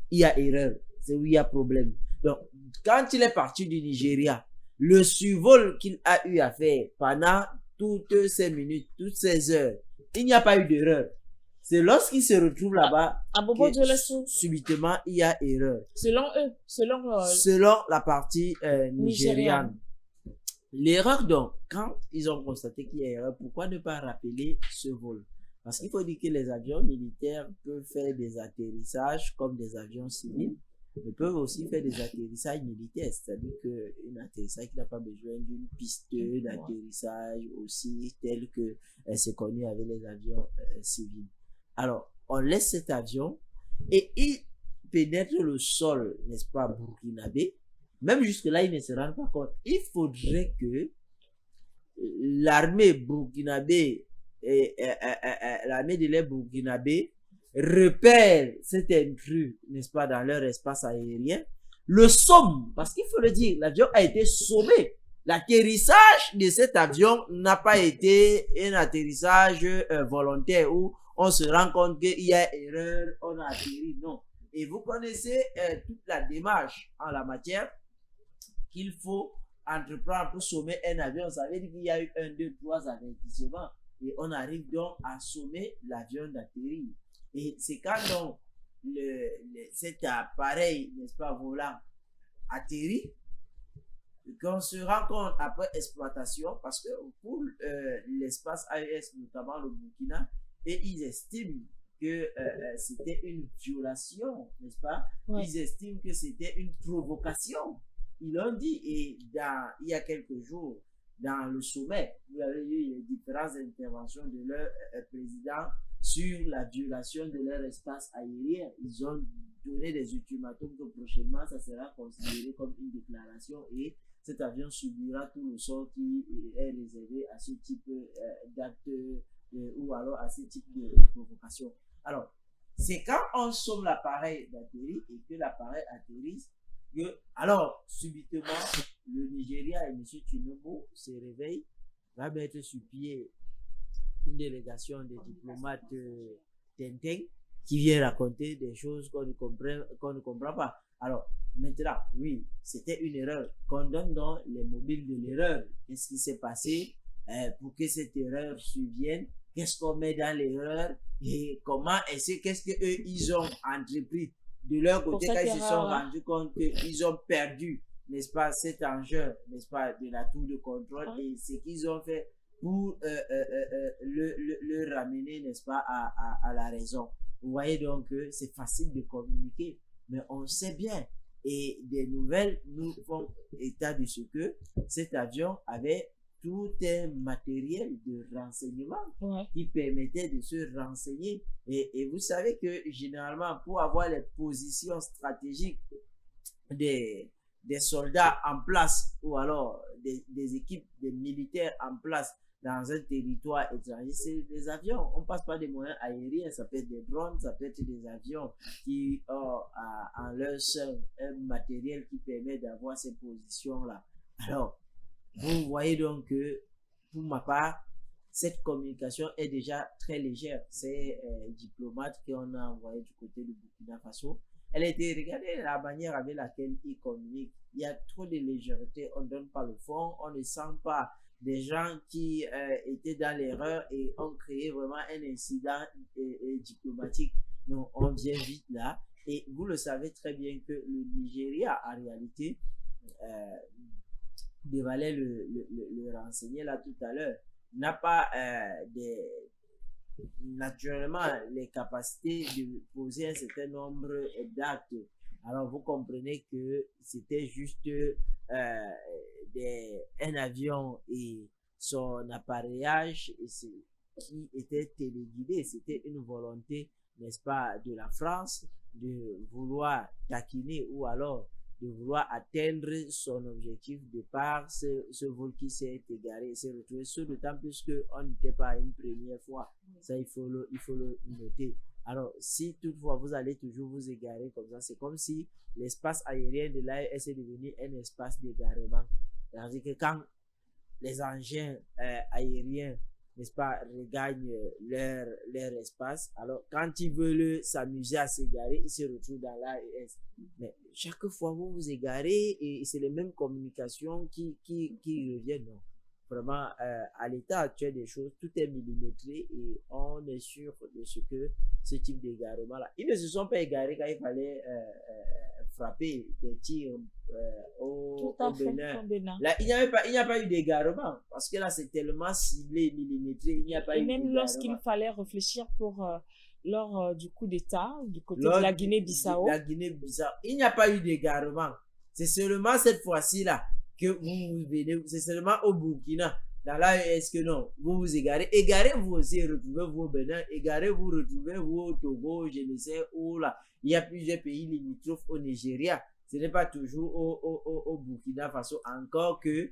Speaker 3: il y a erreur, c'est où il y a problème. Donc, quand il est parti du Nigeria, le survol qu'il a eu à faire pendant toutes ces minutes, toutes ces heures, il n'y a pas eu d'erreur. C'est lorsqu'il se retrouve là-bas
Speaker 2: à Bobo Dioulasso,
Speaker 3: subitement il y a erreur.
Speaker 2: Selon eux,
Speaker 3: selon la partie nigériane. L'erreur donc, quand ils ont constaté qu'il y a erreur, pourquoi ne pas rappeler ce vol? Parce qu'il faut dire que les avions militaires peuvent faire des atterrissages comme des avions civils, mais peuvent aussi faire des atterrissages militaires, c'est-à-dire qu'un atterrissage qui n'a pas besoin d'une piste d'atterrissage aussi tel que c'est connu avec les avions civils. Alors, on laisse cet avion et il pénètre le sol, n'est-ce pas, burkinabé. Même jusque-là, il ne se rend pas compte. Il faudrait que l'armée burkinabé et l'armée de l'air burkinabé repèrent cet intrus, n'est-ce pas, dans leur espace aérien, le somme, parce qu'il faut le dire, l'avion a été sommé. L'atterrissage de cet avion n'a pas été un atterrissage volontaire où on se rend compte qu'il y a erreur, on a atterri, non. Et vous connaissez toute la démarche en la matière qu'il faut entreprendre pour sommer un avion. Ça veut dire qu'il y a eu 1, 2, 3 avertissements et on arrive donc à sommer l'avion d'atterrir. Et c'est quand donc cet appareil, n'est-ce pas, volant atterrit, qu'on se rend compte après exploitation, parce que pour l'espace AES, notamment le Burkina, et ils estiment que c'était une violation, n'est-ce pas? Ouais. Ils estiment que c'était une provocation. Ils l'ont dit, et il y a quelques jours, dans le sommet, vous avez eu les différentes interventions de leur président sur la violation de leur espace aérien. Ils ont donné des ultimatums que prochainement, ça sera considéré comme une déclaration et cet avion subira tout le sort qui est réservé à ce type d'acte ou alors à ce type de provocation. Alors, c'est quand on somme l'appareil d'atterrir et que l'appareil atterrisse que, alors, subitement, le Nigeria et M. Tinubu se réveillent, va mettre sur pied une délégation de diplomates Tintin qui vient raconter des choses qu'on ne comprend pas. Alors, maintenant, oui, c'était une erreur. Qu'on donne donc les mobiles de l'erreur. Qu'est-ce qui s'est passé pour que cette erreur survienne? Qu'est-ce qu'on met dans l'erreur? Et comment qu'est-ce qu'eux, ils ont entrepris de leur côté quand ils se sont rendus compte qu'ils ont perdu, n'est-ce pas, cet enjeu, n'est-ce pas, de la tour de contrôle et ce qu'ils ont fait pour le ramener, n'est-ce pas, à la raison. Vous voyez donc que c'est facile de communiquer, mais on sait bien. Et des nouvelles nous font état de ce que cet avion avait tout un matériel de renseignement qui permettait de se renseigner. Et vous savez que généralement, pour avoir les positions stratégiques des soldats en place ou alors des équipes de militaires en place dans un territoire étranger, c'est des avions. On passe pas des moyens aériens, ça peut être des drones, ça peut être des avions qui ont en leur sein un matériel qui permet d'avoir ces positions-là. Alors, vous voyez donc que, pour ma part, cette communication est déjà très légère. Ces diplomates qu'on a envoyés du côté du Burkina Faso, elle a été, regardez la manière avec laquelle ils communiquent. Il y a trop de légèreté, on ne donne pas le fond, on ne sent pas des gens qui étaient dans l'erreur et ont créé vraiment un incident diplomatique. Donc, on vient vite là. Et vous le savez très bien que le Nigeria, en réalité, Dévalait le renseigner là tout à l'heure, n'a pas naturellement les capacités de poser un certain nombre d'actes. Alors vous comprenez que c'était juste un avion et son appareillage qui était téléguidé. C'était une volonté, n'est-ce pas, de la France de vouloir taquiner ou alors de vouloir atteindre son objectif de par ce vol qui s'est égaré, s'est retrouvé, d'autant plus qu'on n'était pas une première fois. Ça, il faut le noter. Alors, si toutefois vous allez toujours vous égarer comme ça, c'est comme si l'espace aérien de l'AES est devenu un espace d'égarement. C'est-à-dire que quand les engins aériens, n'est-ce pas, regagnent leur espace. Alors, quand ils veulent s'amuser à s'égarer, ils se retrouvent dans l'AES. Mais chaque fois, vous vous égarez et c'est les mêmes communications qui reviennent. Non. Vraiment, à l'état actuel des choses, tout est millimétré et on est sûr de ce que ce type d'égarement-là. Ils ne se sont pas égarés quand il fallait frapper des tirs au Bénin. Là, il n'y a pas eu d'égarement parce que là, c'est tellement ciblé, millimétré. Il n'y a pas eu d'égarement.
Speaker 2: Et même lorsqu'il fallait réfléchir pour lors du coup d'État, du côté de la Guinée-Bissau.
Speaker 3: Il n'y a pas eu d'égarement. C'est seulement cette fois-ci-là que vous venez, c'est seulement au Burkina. Dans l'AES que non, vous vous égarez. Égarez-vous aussi, retrouvez-vous au Bénin. Égarez-vous, retrouvez-vous au Togo, je ne sais où là. Il y a plusieurs pays limitrophes au Nigeria. Ce n'est pas toujours au Burkina Faso. Encore que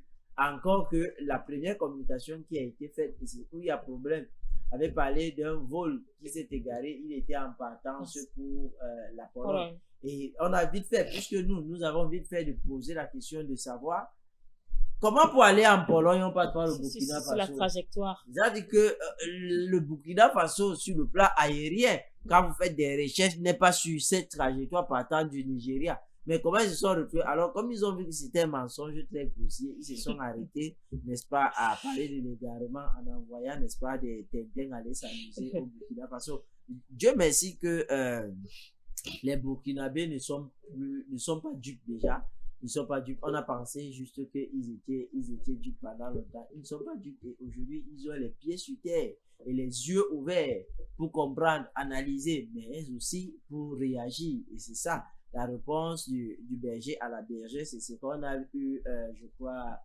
Speaker 3: la première communication qui a été faite, c'est où il y a problème. avait parlé d'un vol qui s'est égaré. Il était en partance pour la Pologne. Et on a vite fait, puisque nous avons vite fait de poser la question de savoir comment pour aller en Pologne, on passe par le Burkina Faso.
Speaker 2: C'est la trajectoire.
Speaker 3: C'est-à-dire que le Burkina Faso, sur le plan aérien, quand vous faites des recherches, n'est pas sur cette trajectoire partant du Nigeria. Mais comment ils se sont retrouvés? Alors, comme ils ont vu que c'était un mensonge très grossier, ils se sont arrêtés, n'est-ce pas, à parler de l'égarement en envoyant, n'est-ce pas, des Tintins aller s'amuser au Burkina Faso. Dieu merci que les Burkinabés ne sont pas dupes déjà. Ils ne sont pas dupes. On a pensé juste qu'ils étaient dupes pendant longtemps. Ils ne sont pas dupes. Et aujourd'hui, ils ont les pieds sur terre et les yeux ouverts pour comprendre, analyser, mais aussi pour réagir. Et c'est ça, la réponse du berger à la bergère. C'est ce qu'on a eu, je crois,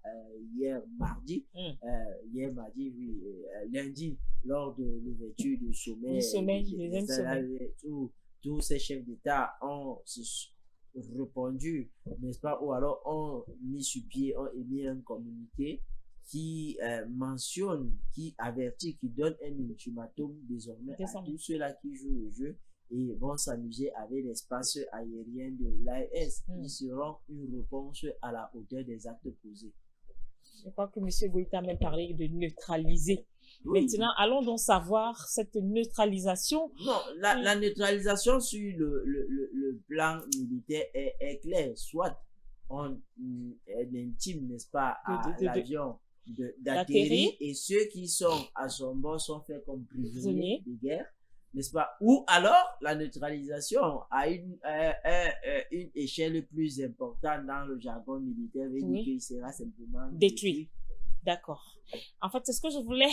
Speaker 3: hier mardi. Lundi, lors de l'ouverture du sommet.
Speaker 2: Deuxième sommet.
Speaker 3: Tous ces chefs d'État ont répondu, n'est-ce pas, ou alors ont mis sur pied, ont émis un communiqué qui mentionne, qui avertit, qui donne un ultimatum désormais à tous ceux-là qui jouent le jeu et vont s'amuser avec l'espace aérien de l'AES. Ils seront une réponse à la hauteur des actes posés.
Speaker 2: Je crois que M. Goïta a même parlé de neutraliser. Oui. Maintenant, allons donc savoir cette neutralisation.
Speaker 3: Non, la neutralisation sur le plan militaire est claire. Soit on intime, n'est-ce pas, à l'avion d'atterrir et ceux qui sont à son bord sont faits comme prisonniers de guerre, n'est-ce pas? Ou alors la neutralisation à une échelle plus importante dans le jargon militaire veut dire qu'il sera simplement
Speaker 2: détruit. D'accord. En fait, c'est ce que je voulais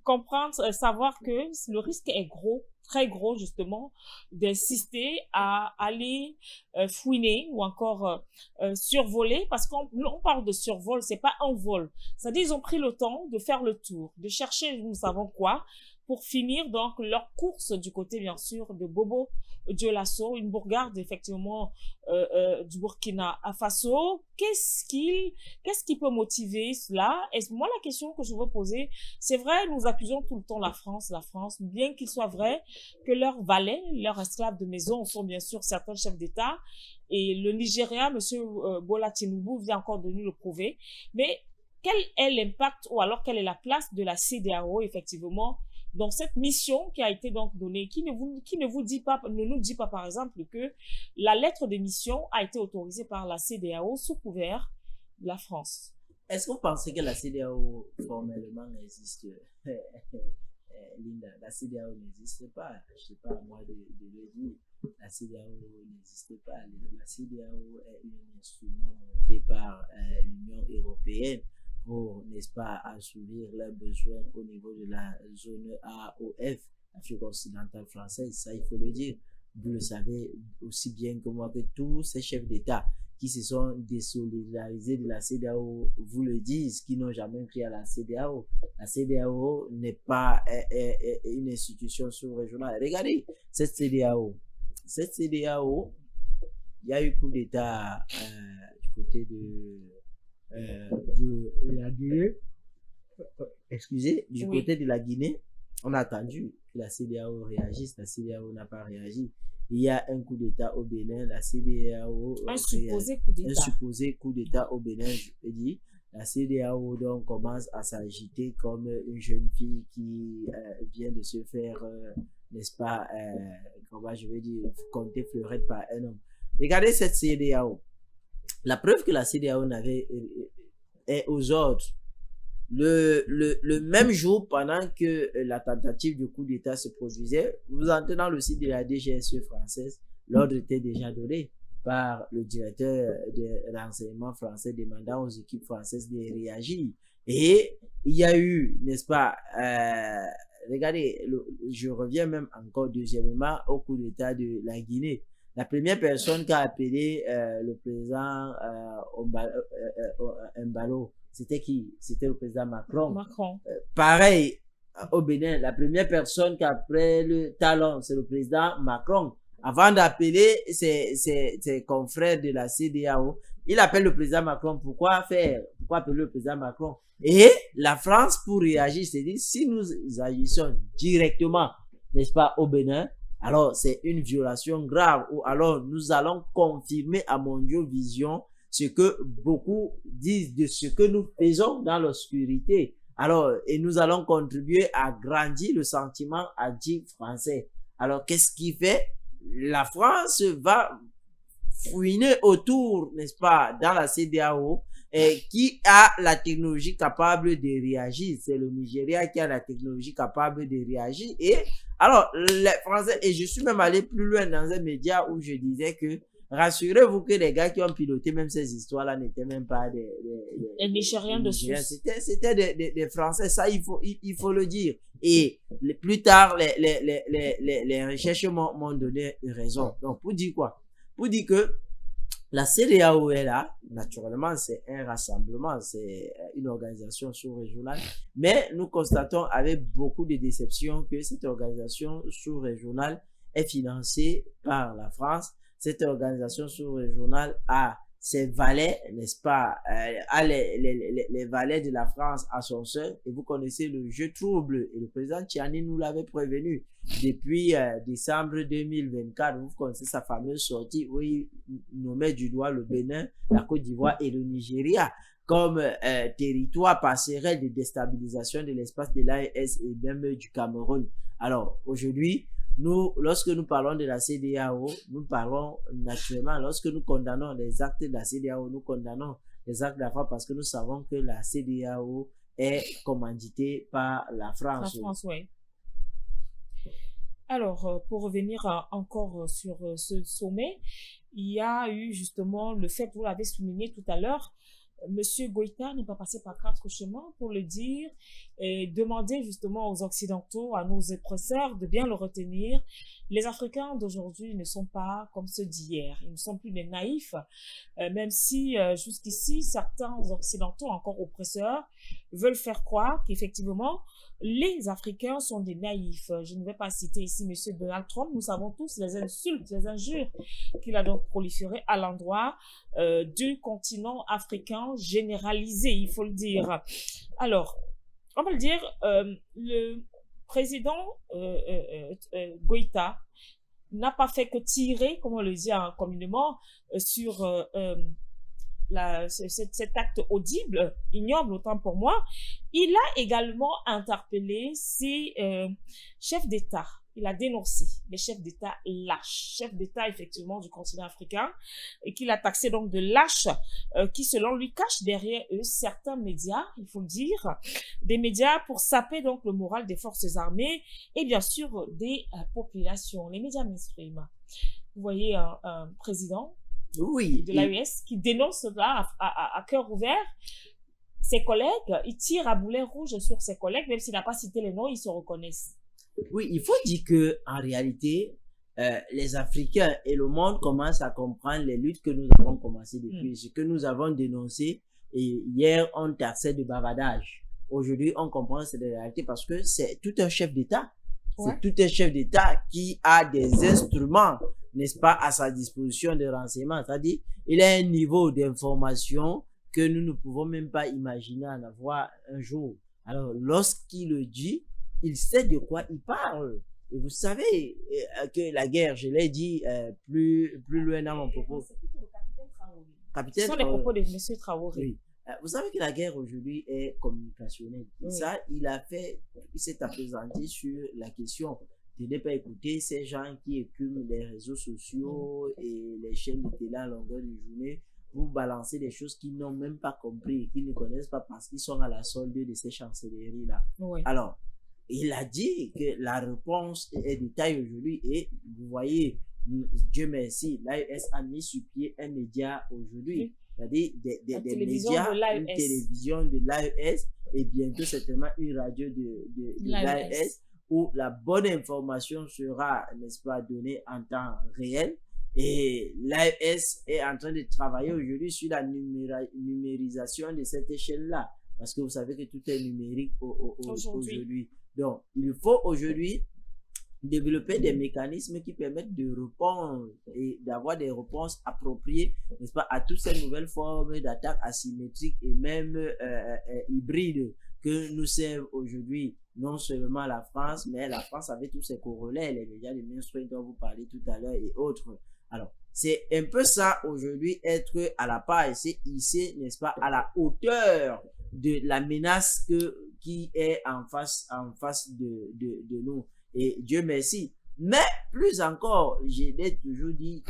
Speaker 2: comprendre, savoir que le risque est gros, très gros justement, d'insister à aller fouiner ou encore survoler, parce qu'on parle de survol, c'est pas un vol. C'est-à-dire ils ont pris le temps de faire le tour, de chercher nous savons quoi, pour finir donc leur course du côté bien sûr de Bobo Dioulasso, une bourgade effectivement du Burkina Faso. Qu'est-ce qui peut motiver cela? Et moi la question que je veux poser, c'est vrai, nous accusons tout le temps la France, bien qu'il soit vrai que leurs valets, leurs esclaves de maison sont bien sûr certains chefs d'État, et le Nigeria, monsieur Bola Tinubu vient encore de nous le prouver. Mais quel est l'impact ou alors quelle est la place de la CEDEAO effectivement dans cette mission qui a été donc donnée, qui ne nous dit pas par exemple que la lettre de mission a été autorisée par la CEDEAO sous couvert de la France?
Speaker 3: Est-ce que vous pensez que la CEDEAO formellement existe? Linda, la CEDEAO n'existe pas. Je ne sais pas à moi de le dire. La CEDEAO n'existe pas. La CEDEAO est un instrument monté par l'Union européenne pour, n'est-ce pas, assouvir leurs besoins au niveau de la zone AOF, Afrique occidentale française. Ça, il faut le dire. Vous le savez aussi bien que moi que tous ces chefs d'État qui se sont désolidarisés de la CEDEAO vous le disent, qui n'ont jamais pris à la CEDEAO. La CEDEAO n'est pas une institution sous-régionale. Regardez, cette CEDEAO, il y a eu coup d'État du côté de la Guinée. Excusez, du côté de la Guinée, on a attendu que la CEDEAO réagisse. La CEDEAO n'a pas réagi. Il y a un coup d'État au Bénin, la CEDEAO...
Speaker 2: Un supposé coup d'État.
Speaker 3: Un supposé coup d'État au Bénin, je peux dire. La CEDEAO donc commence à s'agiter comme une jeune fille qui vient de se faire, n'est-ce pas, comment je vais dire, compter fleurette par un homme. Regardez cette CEDEAO. La preuve que la CEDEAO est aux ordres. Le même jour, pendant que la tentative de coup d'État se produisait, vous entrez dans le site de la DGSE française, l'ordre était déjà donné par le directeur des renseignements français demandant aux équipes françaises de réagir. Et il y a eu, n'est-ce pas, regardez, je reviens même encore deuxièmement au coup d'État de la Guinée. La première personne qui a appelé le président Mbalo, c'était qui? C'était le président Macron. Pareil, au Bénin, la première personne qui a pris le talon, c'est le président Macron. Avant d'appeler ses confrères de la CEDEAO, il appelle le président Macron. Pourquoi appeler le président Macron? Et la France, pour réagir, c'est dit, si nous agissons directement, n'est-ce pas, au Bénin, alors c'est une violation grave, ou alors nous allons confirmer à Mondiovision ce que beaucoup disent de ce que nous faisons dans l'obscurité. Alors, et nous allons contribuer à grandir le sentiment anti-français. Alors, qu'est-ce qui fait? La France va fouiner autour, n'est-ce pas, dans la CEDEAO, et qui a la technologie capable de réagir. C'est le Nigeria qui a la technologie capable de réagir. Et alors, les Français, et je suis même allé plus loin dans un média où je disais que rassurez-vous que les gars qui ont piloté même ces histoires-là n'étaient même pas des
Speaker 2: Nigériens de Suisse.
Speaker 3: C'était des Français, ça il faut le dire. Et plus tard, les recherches m'ont donné raison. Donc, pour dire quoi? Pour dire que la CEDEAO est là, naturellement, c'est un rassemblement, c'est une organisation sous-régionale, mais nous constatons avec beaucoup de déception que cette organisation sous-régionale est financée par la France. Cette organisation sous-régionale a ses valets, n'est-ce pas, a les valets de la France à son sein, et vous connaissez le jeu trouble, et le président Tchiani nous l'avait prévenu depuis décembre 2024. Vous connaissez sa fameuse sortie où il nommait du doigt le Bénin, la Côte d'Ivoire et le Nigeria comme territoire passerelle de déstabilisation de l'espace de l'AES et même du Cameroun. Alors aujourd'hui, lorsque nous parlons de la CEDEAO, nous parlons naturellement, lorsque nous condamnons les actes de la CEDEAO, nous condamnons les actes de la France parce que nous savons que la CEDEAO est commanditée par la France.
Speaker 2: La France, oui. Alors, pour revenir encore sur ce sommet, il y a eu justement le fait, vous l'avez souligné tout à l'heure, Monsieur Goïta n'est pas passé par quatre chemins pour le dire et demander justement aux Occidentaux, à nos oppresseurs de bien le retenir. Les Africains d'aujourd'hui ne sont pas comme ceux d'hier. Ils ne sont plus des naïfs, même si jusqu'ici, certains Occidentaux, encore oppresseurs, veulent faire croire qu'effectivement, les Africains sont des naïfs. Je ne vais pas citer ici M. Donald Trump. Nous savons tous les insultes, les injures qu'il a donc proliférées à l'endroit du continent africain généralisé, il faut le dire. Alors, on va le dire, le président Goïta n'a pas fait que tirer, comme on le dit communément, sur cet acte audible, ignoble autant pour moi. Il a également interpellé ces chefs d'État. Il a dénoncé les chefs d'État lâches, chefs d'État effectivement du continent africain, et qu'il a taxé donc de lâches qui selon lui cachent derrière eux certains médias, il faut le dire, des médias pour saper donc le moral des forces armées et bien sûr des populations, les médias mainstream. Vous voyez un président de l'AES qui dénonce là à cœur ouvert ses collègues, il tire à boulet rouge sur ses collègues, même s'il n'a pas cité les noms, ils se reconnaissent.
Speaker 3: Oui, il faut dire que en réalité, les Africains et le monde commencent à comprendre les luttes que nous avons commencées depuis, ce que nous avons dénoncé. Et hier, on taxait de bavardage. Aujourd'hui, on comprend cette réalité parce que c'est tout un chef d'État. Ouais. C'est tout un chef d'État qui a des instruments, n'est-ce pas, à sa disposition de renseignement. C'est-à-dire, il a un niveau d'information que nous ne pouvons même pas imaginer en avoir un jour. Alors, lorsqu'il le dit, il sait de quoi il parle. Et vous savez que la guerre, je l'ai dit plus loin dans mon propos.
Speaker 2: C'est plutôt le capitaine Traoré.
Speaker 3: Capitaine
Speaker 2: Ce sont les propos de M. Traoré.
Speaker 3: Oui. Vous savez que la guerre aujourd'hui est communicationnelle. Oui. Ça, il s'est appesanti sur la question de ne pas écouter ces gens qui écument les réseaux sociaux et les chaînes de télé à longueur de journée pour balancer des choses qu'ils n'ont même pas compris et qu'ils ne connaissent pas parce qu'ils sont à la solde de ces chancelleries-là. Oui. Alors, il a dit que la réponse est de taille aujourd'hui et vous voyez, Dieu merci, l'AES a mis sur pied un média aujourd'hui, c'est-à-dire des médias, une télévision de l'AES et bientôt certainement une radio de l'AES où la bonne information sera, n'est-ce pas, donnée en temps réel. Et l'AES est en train de travailler aujourd'hui sur la numérisation de cette échelle-là parce que vous savez que tout est numérique aujourd'hui. Donc, il faut aujourd'hui développer des mécanismes qui permettent de répondre et d'avoir des réponses appropriées, n'est-ce pas, à toutes ces nouvelles formes d'attaques asymétriques et même hybrides que nous servent aujourd'hui non seulement la France, mais la France avait tous ses corollaires, les médias de mainstream dont vous parlez tout à l'heure et autres. Alors, c'est un peu ça aujourd'hui, être à la page, c'est ici, n'est-ce pas, à la hauteur de la menace qui est en face de nous. Et Dieu merci. Mais plus encore, je l'ai toujours dit,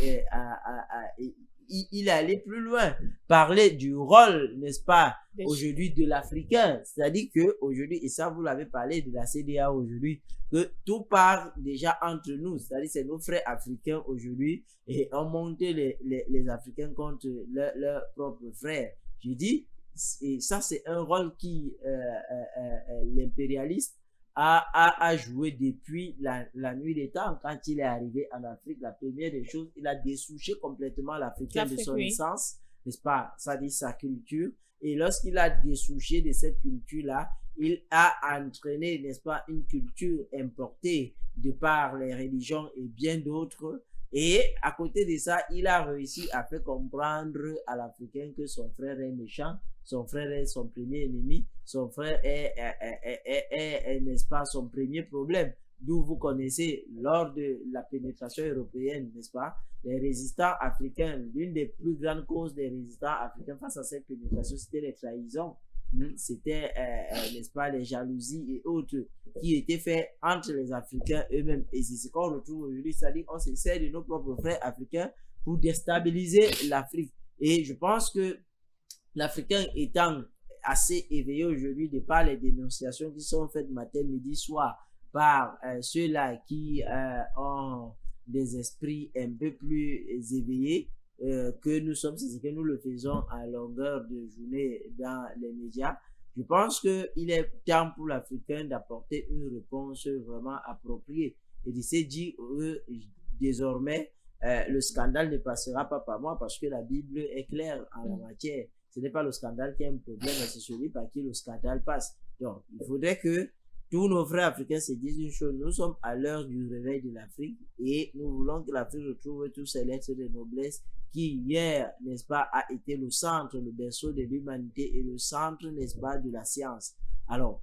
Speaker 3: il allait plus loin, parler du rôle, n'est-ce pas, aujourd'hui de l'Africain. C'est-à-dire que aujourd'hui, et ça vous l'avez parlé de la CDA aujourd'hui, que tout part déjà entre nous. C'est-à-dire c'est nos frères africains aujourd'hui et on monte les Africains contre leurs propres frères. Je dis, et ça c'est un rôle qui l'impérialiste a joué depuis la nuit des temps. Quand il est arrivé en Afrique, la première des choses, il a dessouché complètement l'Africain de son essence, n'est-ce pas, ça dit sa culture. Et lorsqu'il a dessouché de cette culture-là, il a entraîné, n'est-ce pas, une culture importée de par les religions et bien d'autres. Et à côté de ça, il a réussi à faire comprendre à l'Africain que son frère est méchant, son frère est son premier ennemi, son frère est n'est-ce pas, son premier problème. D'où vous connaissez, lors de la pénétration européenne, n'est-ce pas, les résistants africains, l'une des plus grandes causes des résistants africains face à cette pénétration, c'était les trahisons. C'était, n'est-ce pas, les jalousies et autres qui étaient faits entre les Africains eux-mêmes. Et c'est ce qu'on retrouve aujourd'hui, c'est-à-dire qu'on se sert de nos propres frères africains pour déstabiliser l'Afrique. Et je pense que l'Africain étant assez éveillé aujourd'hui de par les dénonciations qui sont faites matin, midi, soir par ceux-là qui ont des esprits un peu plus éveillés, que nous sommes, c'est ce que nous le faisons à longueur de journée dans les médias. Je pense qu'il est temps pour l'Africain d'apporter une réponse vraiment appropriée et de se dire désormais le scandale ne passera pas par moi parce que la Bible est claire en la matière. Ce n'est pas le scandale qui est un problème, mais c'est celui par qui le scandale passe. Donc, il faudrait que tous nos frères africains se disent une chose, nous sommes à l'heure du réveil de l'Afrique et nous voulons que l'Afrique retrouve tous ses lettres de noblesse qui hier, n'est-ce pas, a été le centre, le berceau de l'humanité et le centre, n'est-ce pas, de la science. Alors,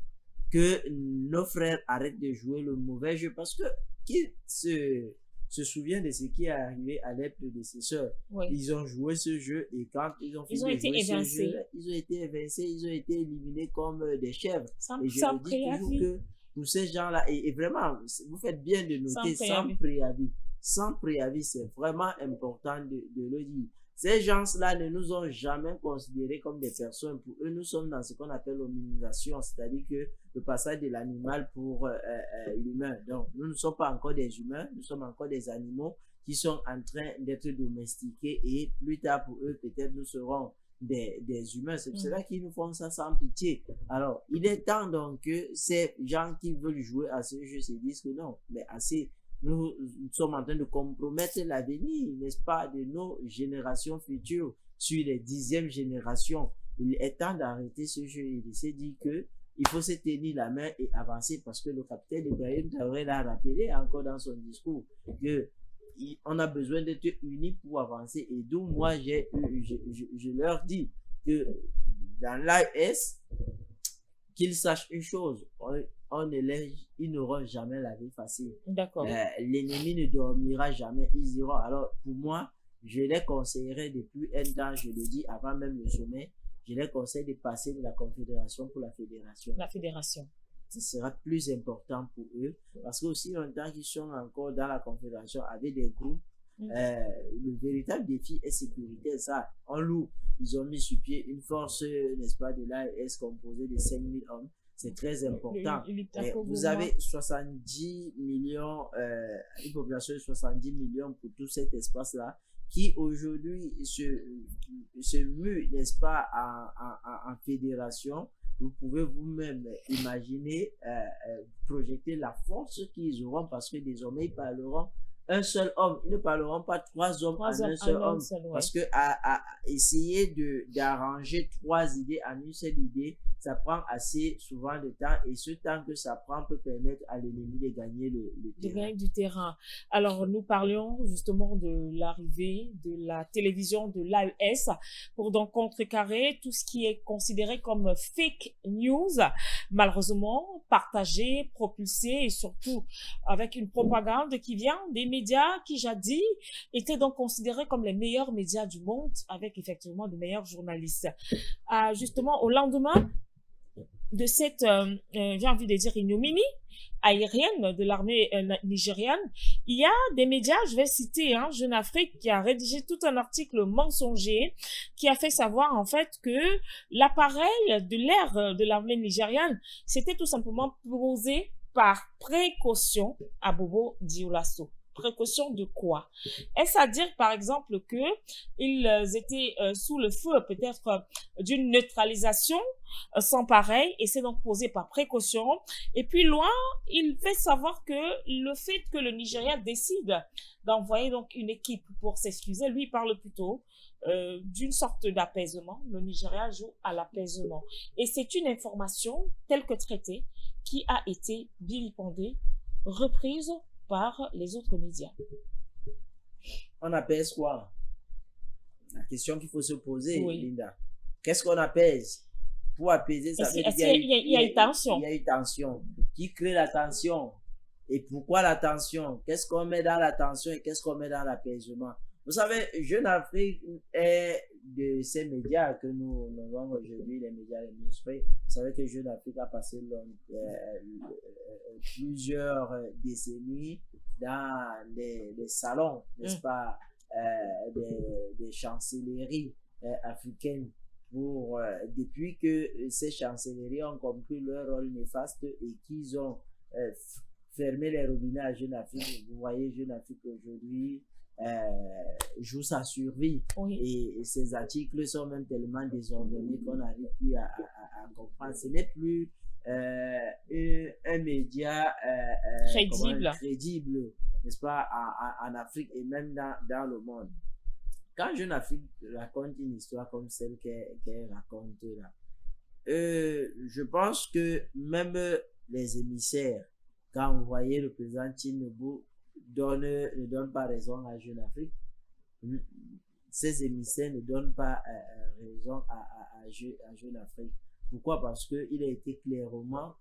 Speaker 3: que nos frères arrêtent de jouer le mauvais jeu parce que qui se souvient de ce qui est arrivé à leurs prédécesseurs. Oui. Ils ont joué ce jeu et quand ils ont fini de jouer ce jeu, ils ont été évincés, ils ont été éliminés comme des chèvres. Et je le dis toujours que pour ces gens-là, et vraiment, vous faites bien de noter sans préavis. Sans préavis, c'est vraiment important de le dire. Ces gens-là ne nous ont jamais considérés comme des personnes. Pour eux, nous sommes dans ce qu'on appelle l'hominisation, c'est-à-dire que le passage de l'animal pour l'humain. Donc, nous ne sommes pas encore des humains, nous sommes encore des animaux qui sont en train d'être domestiqués et plus tard pour eux, peut-être nous serons des humains. C'est pour cela qu'ils nous font ça sans pitié. Alors, il est temps donc que ces gens qui veulent jouer à ce jeu se disent que non, mais assez. Nous sommes en train de compromettre l'avenir, n'est-ce pas, de nos générations futures sur les 10e générations. Il est temps d'arrêter ce jeu et de se dire que il faut se tenir la main et avancer parce que le capitaine Ibrahim Traoré l'a rappelé encore dans son discours que on a besoin d'être unis pour avancer et d'où moi je leur dis que dans l'AES qu'ils sachent une chose, ils n'auront jamais la vie facile. D'accord. L'ennemi ne dormira jamais, ils iront. Alors, pour moi, je les conseillerais depuis un temps, je le dis avant même le sommet, je les conseille de passer de la confédération pour la fédération. La fédération. Ce sera plus important pour eux, parce que aussi longtemps qu'ils sont encore dans la confédération avec des groupes, le véritable défi est sécurité. Ça, en loup, ils ont mis sur pied une force, n'est-ce pas, de l'AES composée de 5000 hommes. C'est très important. Vous avez 70 millions, une population de 70 millions pour tout cet espace-là, qui aujourd'hui se mue, n'est-ce pas, en fédération. Vous pouvez vous-même imaginer, projeter la force qu'ils auront parce que désormais ils parleront un seul homme. Ils ne parleront pas 3 hommes en un seul homme.
Speaker 2: Ouais.
Speaker 3: Parce que à essayer d'arranger 3 idées en une seule idée, ça prend assez souvent de temps. Et ce temps que ça prend peut permettre à l'ennemi de gagner le
Speaker 2: De
Speaker 3: terrain.
Speaker 2: gagner du terrain. Alors, nous parlions justement de l'arrivée de la télévision de l'AES pour donc contrecarrer tout ce qui est considéré comme fake news, malheureusement partagé, propulsé et surtout avec une propagande qui vient des médias qui jadis étaient donc considérés comme les meilleurs médias du monde avec effectivement de meilleurs journalistes. Justement, au lendemain de cette, j'ai envie de dire, ignominie aérienne de l'armée nigériane, il y a des médias, je vais citer Jeune Afrique, qui a rédigé tout un article mensonger qui a fait savoir en fait que l'appareil de l'air de l'armée nigériane, c'était tout simplement posé par précaution à Bobo Dioulasso. Précaution de quoi? Est-ce à dire, par exemple, que ils étaient sous le feu peut-être d'une neutralisation sans pareil, et c'est donc posé par précaution. Et puis loin, il fait savoir que le fait que le Nigeria décide d'envoyer donc une équipe pour s'excuser, lui il parle plutôt d'une sorte d'apaisement. Le Nigeria joue à l'apaisement. Et c'est une information telle que traitée qui a été vilipendée, reprise par les autres médias.
Speaker 3: On apaise quoi? La question qu'il faut se poser,
Speaker 2: Oui.
Speaker 3: Linda. Qu'est-ce qu'on apaise? Pour apaiser, ça veut dire
Speaker 2: qu'il y a une tension.
Speaker 3: Il y a une tension. Qui crée la tension? Et pourquoi la tension? Qu'est-ce qu'on met dans la tension et qu'est-ce qu'on met dans l'apaisement? Vous savez, Jeune Afrique est de ces médias que nous nommons aujourd'hui les médias de newsprint. Vous savez que Jeune Afrique a passé plusieurs décennies dans les salons, n'est-ce pas, des chancelleries africaines depuis que ces chancelleries ont compris leur rôle néfaste et qu'ils ont fermé les robinets à Jeune Afrique. Vous voyez, Jeune Afrique aujourd'hui joue sa survie. Oui. Et ces articles sont même tellement désordonnés qu'on n'arrive plus à comprendre. Ce n'est plus un média crédible, n'est-ce pas, en Afrique et même dans le monde. Quand Jeune Afrique raconte une histoire comme celle qu'elle raconte là, je pense que même les émissaires, quand vous voyez le président Tinubu ne donne pas raison à Jeune Afrique, ces émissaires ne donnent pas raison à Jeune Afrique. Pourquoi? Parce qu'il a été clairement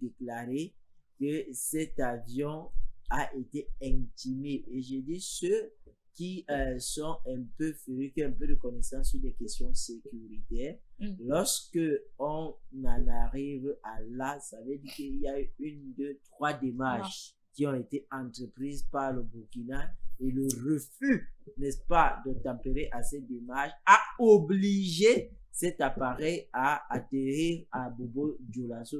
Speaker 3: déclaré que cet avion a été intimé. Et j'ai dit ceux qui sont un peu furieux, qui ont un peu de connaissance sur des questions sécuritaires, lorsque on en arrive à là, ça veut dire qu'il y a eu 1, 2, 3 démarches qui ont été entreprises par le Burkina et le refus, n'est-ce pas, de tempérer à ces démarches a obligé cet appareil à atterrir à Bobo Dioulasso,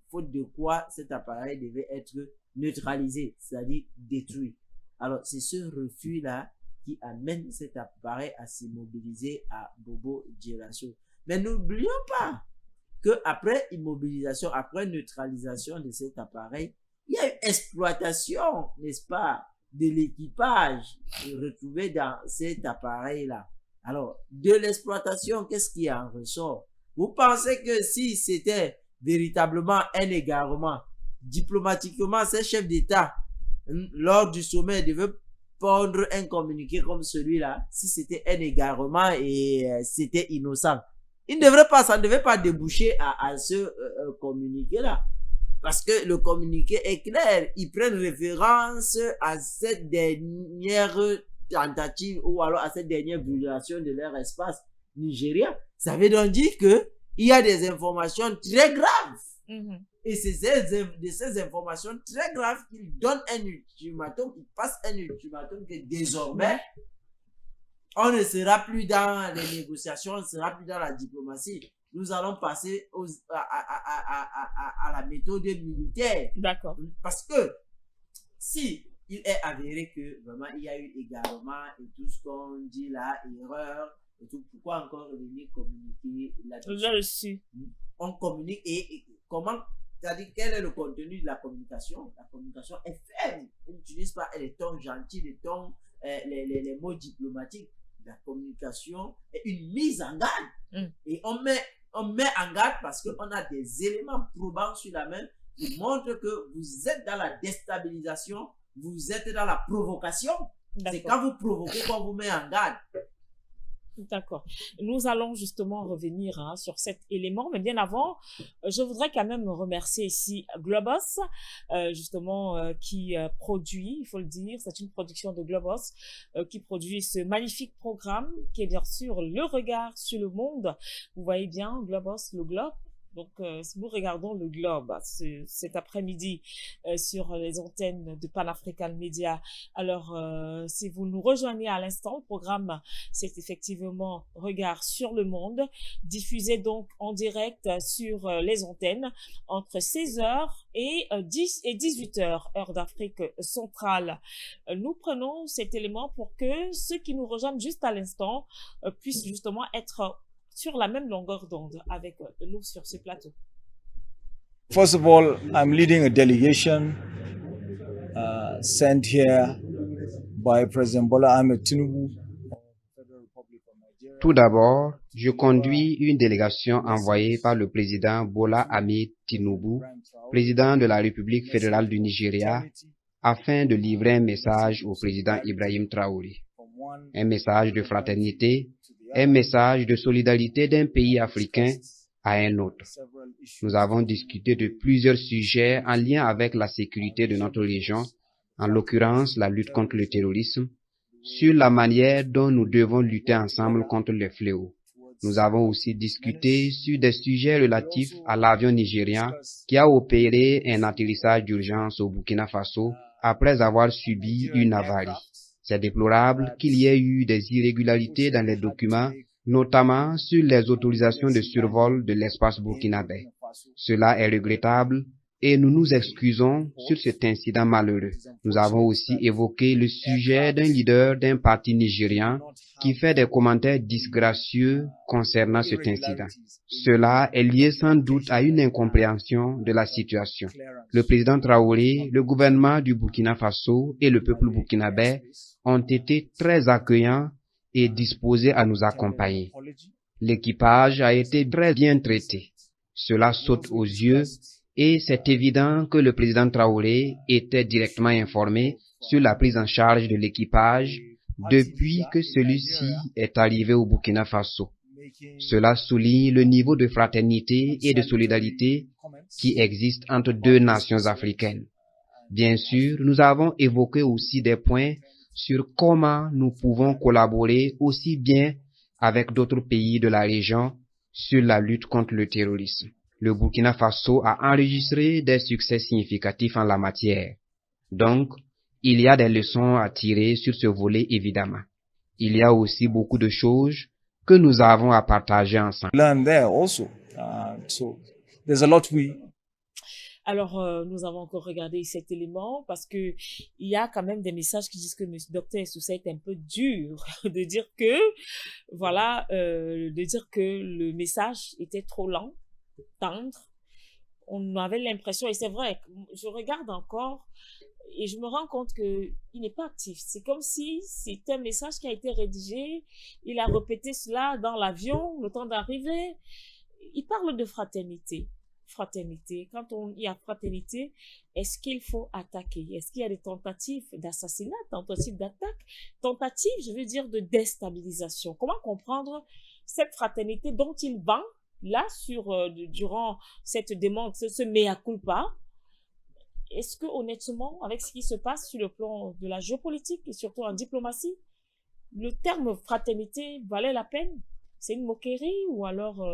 Speaker 3: faute de quoi cet appareil devait être neutralisé, c'est-à-dire détruit. Alors, c'est ce refus-là qui amène cet appareil à s'immobiliser à Bobo Dioulasso. Mais n'oublions pas qu'après immobilisation, après neutralisation de cet appareil, il y a une exploitation, n'est-ce pas, de l'équipage retrouvé dans cet appareil-là. Alors, de l'exploitation, qu'est-ce qui en ressort? Vous pensez que si c'était véritablement un égarement, diplomatiquement, ces chefs d'État, lors du sommet, devaient pondre un communiqué comme celui-là, si c'était un égarement et c'était innocent? Ça ne devait pas déboucher à ce communiqué-là. Parce que le communiqué est clair. Ils prennent référence à cette dernière tentative ou alors à cette dernière violation de leur espace nigérien. Ça veut donc dire qu'il y a des informations très graves. Et c'est de ces informations très graves qu'ils donnent un ultimatum, ils passent un ultimatum que désormais, on ne sera plus dans les négociations, on ne sera plus dans la diplomatie. Nous allons passer à la méthode militaire. D'accord. Parce que si il est avéré que vraiment il y a eu égarement et tout ce qu'on dit là, erreur, et tout, pourquoi encore venir communiquer là-dessus? On communique et comment C'est-à-dire, quel est le contenu de la communication? La communication est ferme. On n'utilise pas les tons gentils, les tons, les mots diplomatiques. La communication est une mise en garde. Et on met en garde parce qu'on a des éléments probants sur la main qui montrent que vous êtes dans la déstabilisation, vous êtes dans la provocation. C'est quand vous provoquez qu'on vous met en garde.
Speaker 2: D'accord. Nous allons justement revenir sur cet élément, mais bien avant, je voudrais quand même remercier ici Globos, justement qui produit, il faut le dire, c'est une production de Globos qui produit ce magnifique programme qui est bien sûr le regard sur le monde. Vous voyez bien Globos, le globe. Donc, nous regardons le globe cet après-midi sur les antennes de Pan-African Media. Alors, si vous nous rejoignez à l'instant, le programme, c'est effectivement Regard sur le monde, diffusé donc en direct sur les antennes entre 16h et 18h, heure d'Afrique centrale. Nous prenons cet élément pour que ceux qui nous rejoignent juste à l'instant puissent justement être sur la même longueur d'onde avec nous sur ce plateau.
Speaker 5: First of all, I'm leading a delegation sent here by President Bola Ahmed Tinubu.
Speaker 6: Tout d'abord, je conduis une délégation envoyée par le président Bola Ahmed Tinubu, président de la République fédérale du Nigeria, afin de livrer un message au président Ibrahim Traoré. Un message de fraternité, un message de solidarité d'un pays africain à un autre. Nous avons discuté de plusieurs sujets en lien avec la sécurité de notre région, en l'occurrence la lutte contre le terrorisme, sur la manière dont nous devons lutter ensemble contre les fléaux. Nous avons aussi discuté sur des sujets relatifs à l'avion nigérien qui a opéré un atterrissage d'urgence au Burkina Faso après avoir subi une avarie. C'est déplorable qu'il y ait eu des irrégularités dans les documents, notamment sur les autorisations de survol de l'espace burkinabé. Cela est regrettable et nous nous excusons sur cet incident malheureux. Nous avons aussi évoqué le sujet d'un leader d'un parti nigérien qui fait des commentaires disgracieux concernant cet incident. Cela est lié sans doute à une incompréhension de la situation. Le président Traoré, le gouvernement du Burkina Faso et le peuple burkinabé ont été très accueillants et disposés à nous accompagner. L'équipage a été très bien traité. Cela saute aux yeux et c'est évident que le président Traoré était directement informé sur la prise en charge de l'équipage depuis que celui-ci est arrivé au Burkina Faso. Cela souligne le niveau de fraternité et de solidarité qui existe entre deux nations africaines. Bien sûr, nous avons évoqué aussi des points sur comment nous pouvons collaborer aussi bien avec d'autres pays de la région sur la lutte contre le terrorisme. Le Burkina Faso a enregistré des succès significatifs en la matière. Donc, il y a des leçons à tirer sur ce volet évidemment. Il y a aussi beaucoup de choses que nous avons à partager ensemble.
Speaker 5: Learn there also. So there's a lot we.
Speaker 2: Alors, nous avons encore regardé cet élément parce que il y a quand même des messages qui disent que M. Dr. Sousa est un peu dur de dire que, voilà, de dire que le message était trop lent, tendre. On avait l'impression, et c'est vrai, je regarde encore et je me rends compte que il n'est pas actif. C'est comme si c'était un message qui a été rédigé, il a répété cela dans l'avion, le temps d'arriver. Il parle de fraternité. Fraternité. Quand il y a fraternité, est-ce qu'il faut attaquer? Est-ce qu'il y a des tentatives d'assassinat, tentatives d'attaque, tentatives, je veux dire, de déstabilisation? Comment comprendre cette fraternité dont il vend là durant cette demande, ce mea culpa? Est-ce que honnêtement, avec ce qui se passe sur le plan de la géopolitique et surtout en diplomatie, le terme fraternité valait la peine? C'est une moquerie ou alors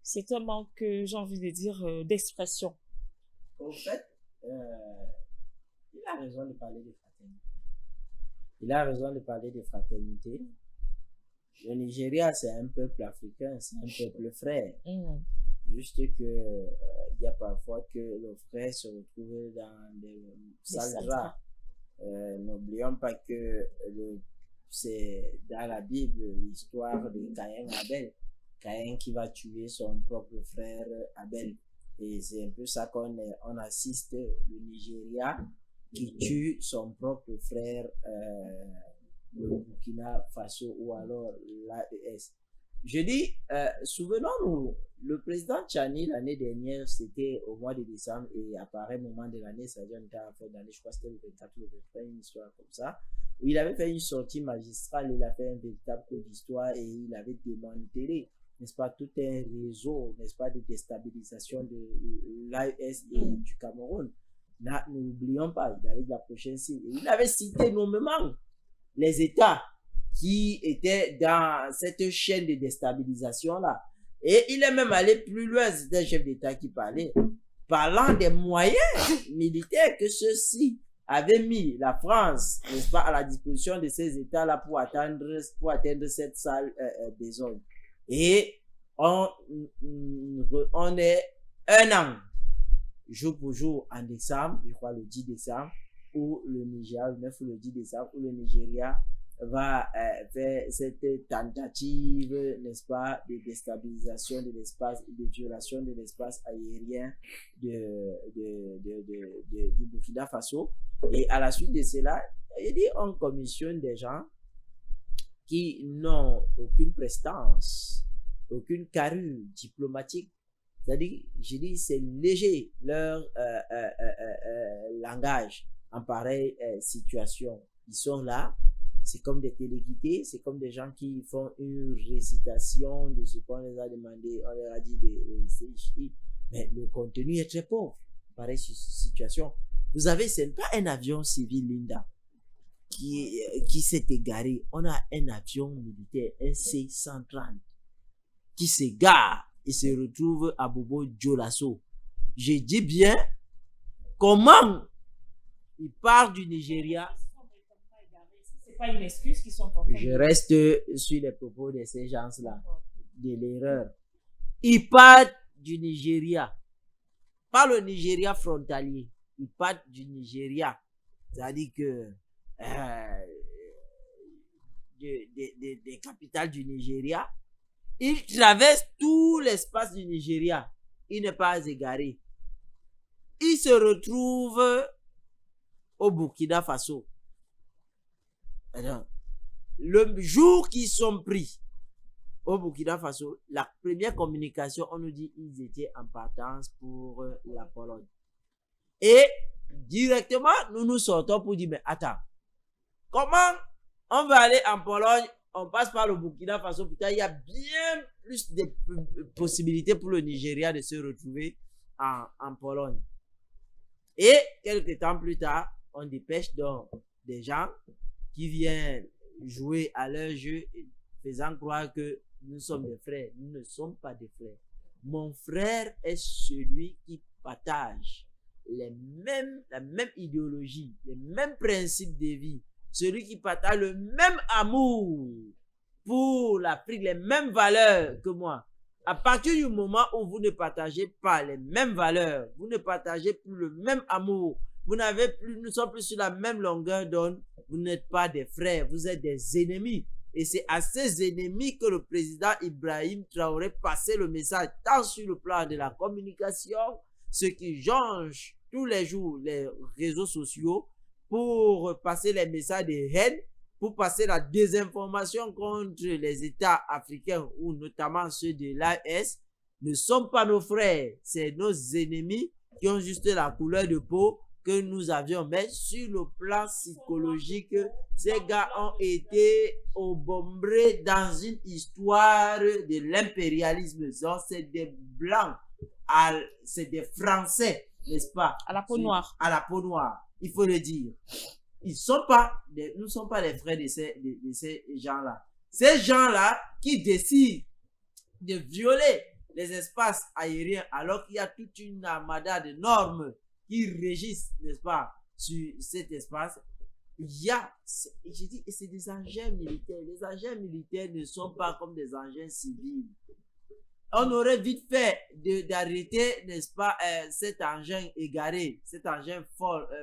Speaker 2: c'est un manque, j'ai envie de dire, d'expression?
Speaker 3: Au fait, il a raison de parler de fraternité. Il a raison de parler de fraternité. Le Nigeria, c'est un peuple africain, c'est un peuple frère. Juste que il y a parfois que le frère se retrouve dans des sales draps. N'oublions pas que c'est dans la Bible l'histoire de Caïn et Abel. Caïn qui va tuer son propre frère Abel. Et c'est un peu ça on assiste, le Nigeria qui tue son propre frère, le Burkina Faso ou alors l'AES. Je dis, souvenons-nous, le président Tchani l'année dernière, c'était au mois de décembre et à pareil moment de l'année, c'est-à-dire on était à la fin d'année, je crois que c'était le 24 ou le 23, une histoire comme ça, où il avait fait une sortie magistrale, il a fait un véritable coup d'histoire et il avait démantelé, n'est-ce pas, tout un réseau, n'est-ce pas, de déstabilisation de l'AES et du Cameroun. N'oublions pas, il avait de la prochaine cible. Il avait cité nommément les États qui étaient dans cette chaîne de déstabilisation-là. Et il est même allé plus loin, c'était un chef d'État qui parlait, parlant des moyens militaires que ceux-ci avaient mis la France, n'est-ce pas, à la disposition de ces États-là pour atteindre cette sale besogne. Et on est un an, jour pour jour, en décembre, je crois le 10 décembre, où le Nigeria, le 9 ou le 10 décembre, où le Nigeria va faire cette tentative, n'est-ce pas, de déstabilisation de l'espace, de violation de l'espace aérien du Burkina Faso. Et à la suite de cela, il dit on commissionne des gens qui n'ont aucune prestance, aucune carrure diplomatique. C'est-à-dire, je dis, c'est léger leur langage en pareille situation. Ils sont là, c'est comme des téléguidés, c'est comme des gens qui font une récitation de ce qu'on les a demandé, on leur a dit de réciter, mais le contenu est très pauvre. Pareille situation. Vous avez, c'est pas un avion civil, Linda, qui s'est égaré. On a un avion militaire, un C-130, qui s'égare et se retrouve à Bobo Dioulasso. Je dis bien, comment il part du Nigeria.
Speaker 2: C'est pas une excuse qu'ils sont en train
Speaker 3: Je reste sur les propos de ces gens-là, de l'erreur. Ils partent du Nigeria, pas le Nigeria frontalier. Ils partent du Nigeria, c'est-à-dire que des capitales du Nigeria, ils traversent tout l'espace du Nigeria. Il n'est pas égaré. Ils se retrouvent au Burkina Faso. Alors, le jour qu'ils sont pris au Burkina Faso, la première communication, on nous dit qu'ils étaient en partance pour la Pologne. Et directement, nous nous sortons pour dire, mais attends, comment on va aller en Pologne, on passe par le Burkina Faso, putain, il y a bien plus de possibilités pour le Nigeria de se retrouver en Pologne. Et quelques temps plus tard, on dépêche donc des gens qui viennent jouer à leur jeu, faisant croire que nous sommes des frères. Nous ne sommes pas des frères. Mon frère est celui qui partage la même idéologie, les mêmes principes de vie, celui qui partage le même amour pour l'Afrique, les mêmes valeurs que moi. À partir du moment où vous ne partagez pas les mêmes valeurs, vous ne partagez plus le même amour, nous ne sommes plus sur la même longueur d'onde, vous n'êtes pas des frères, vous êtes des ennemis. Et c'est à ces ennemis que le président Ibrahim Traoré passait le message, tant sur le plan de la communication, ceux qui jonchent tous les jours les réseaux sociaux pour passer les messages de haine, pour passer la désinformation contre les États africains ou notamment ceux de l'AES, ne sont pas nos frères, c'est nos ennemis qui ont juste la couleur de peau que nous avions. Mais sur le plan psychologique, ces gars ont été obombrés dans une histoire de l'impérialisme. C'est des blancs, c'est des Français, n'est-ce pas?
Speaker 2: À la peau noire.
Speaker 3: À la peau noire, il faut le dire. Nous ne sommes pas les frères de ces gens-là. Ces gens-là qui décident de violer les espaces aériens alors qu'il y a toute une armada de normes qui régissent, n'est-ce pas, sur cet espace. Il y a, je dis, c'est des engins militaires. Les engins militaires ne sont pas comme des engins civils. On aurait vite fait d'arrêter, n'est-ce pas, cet engin égaré, cet engin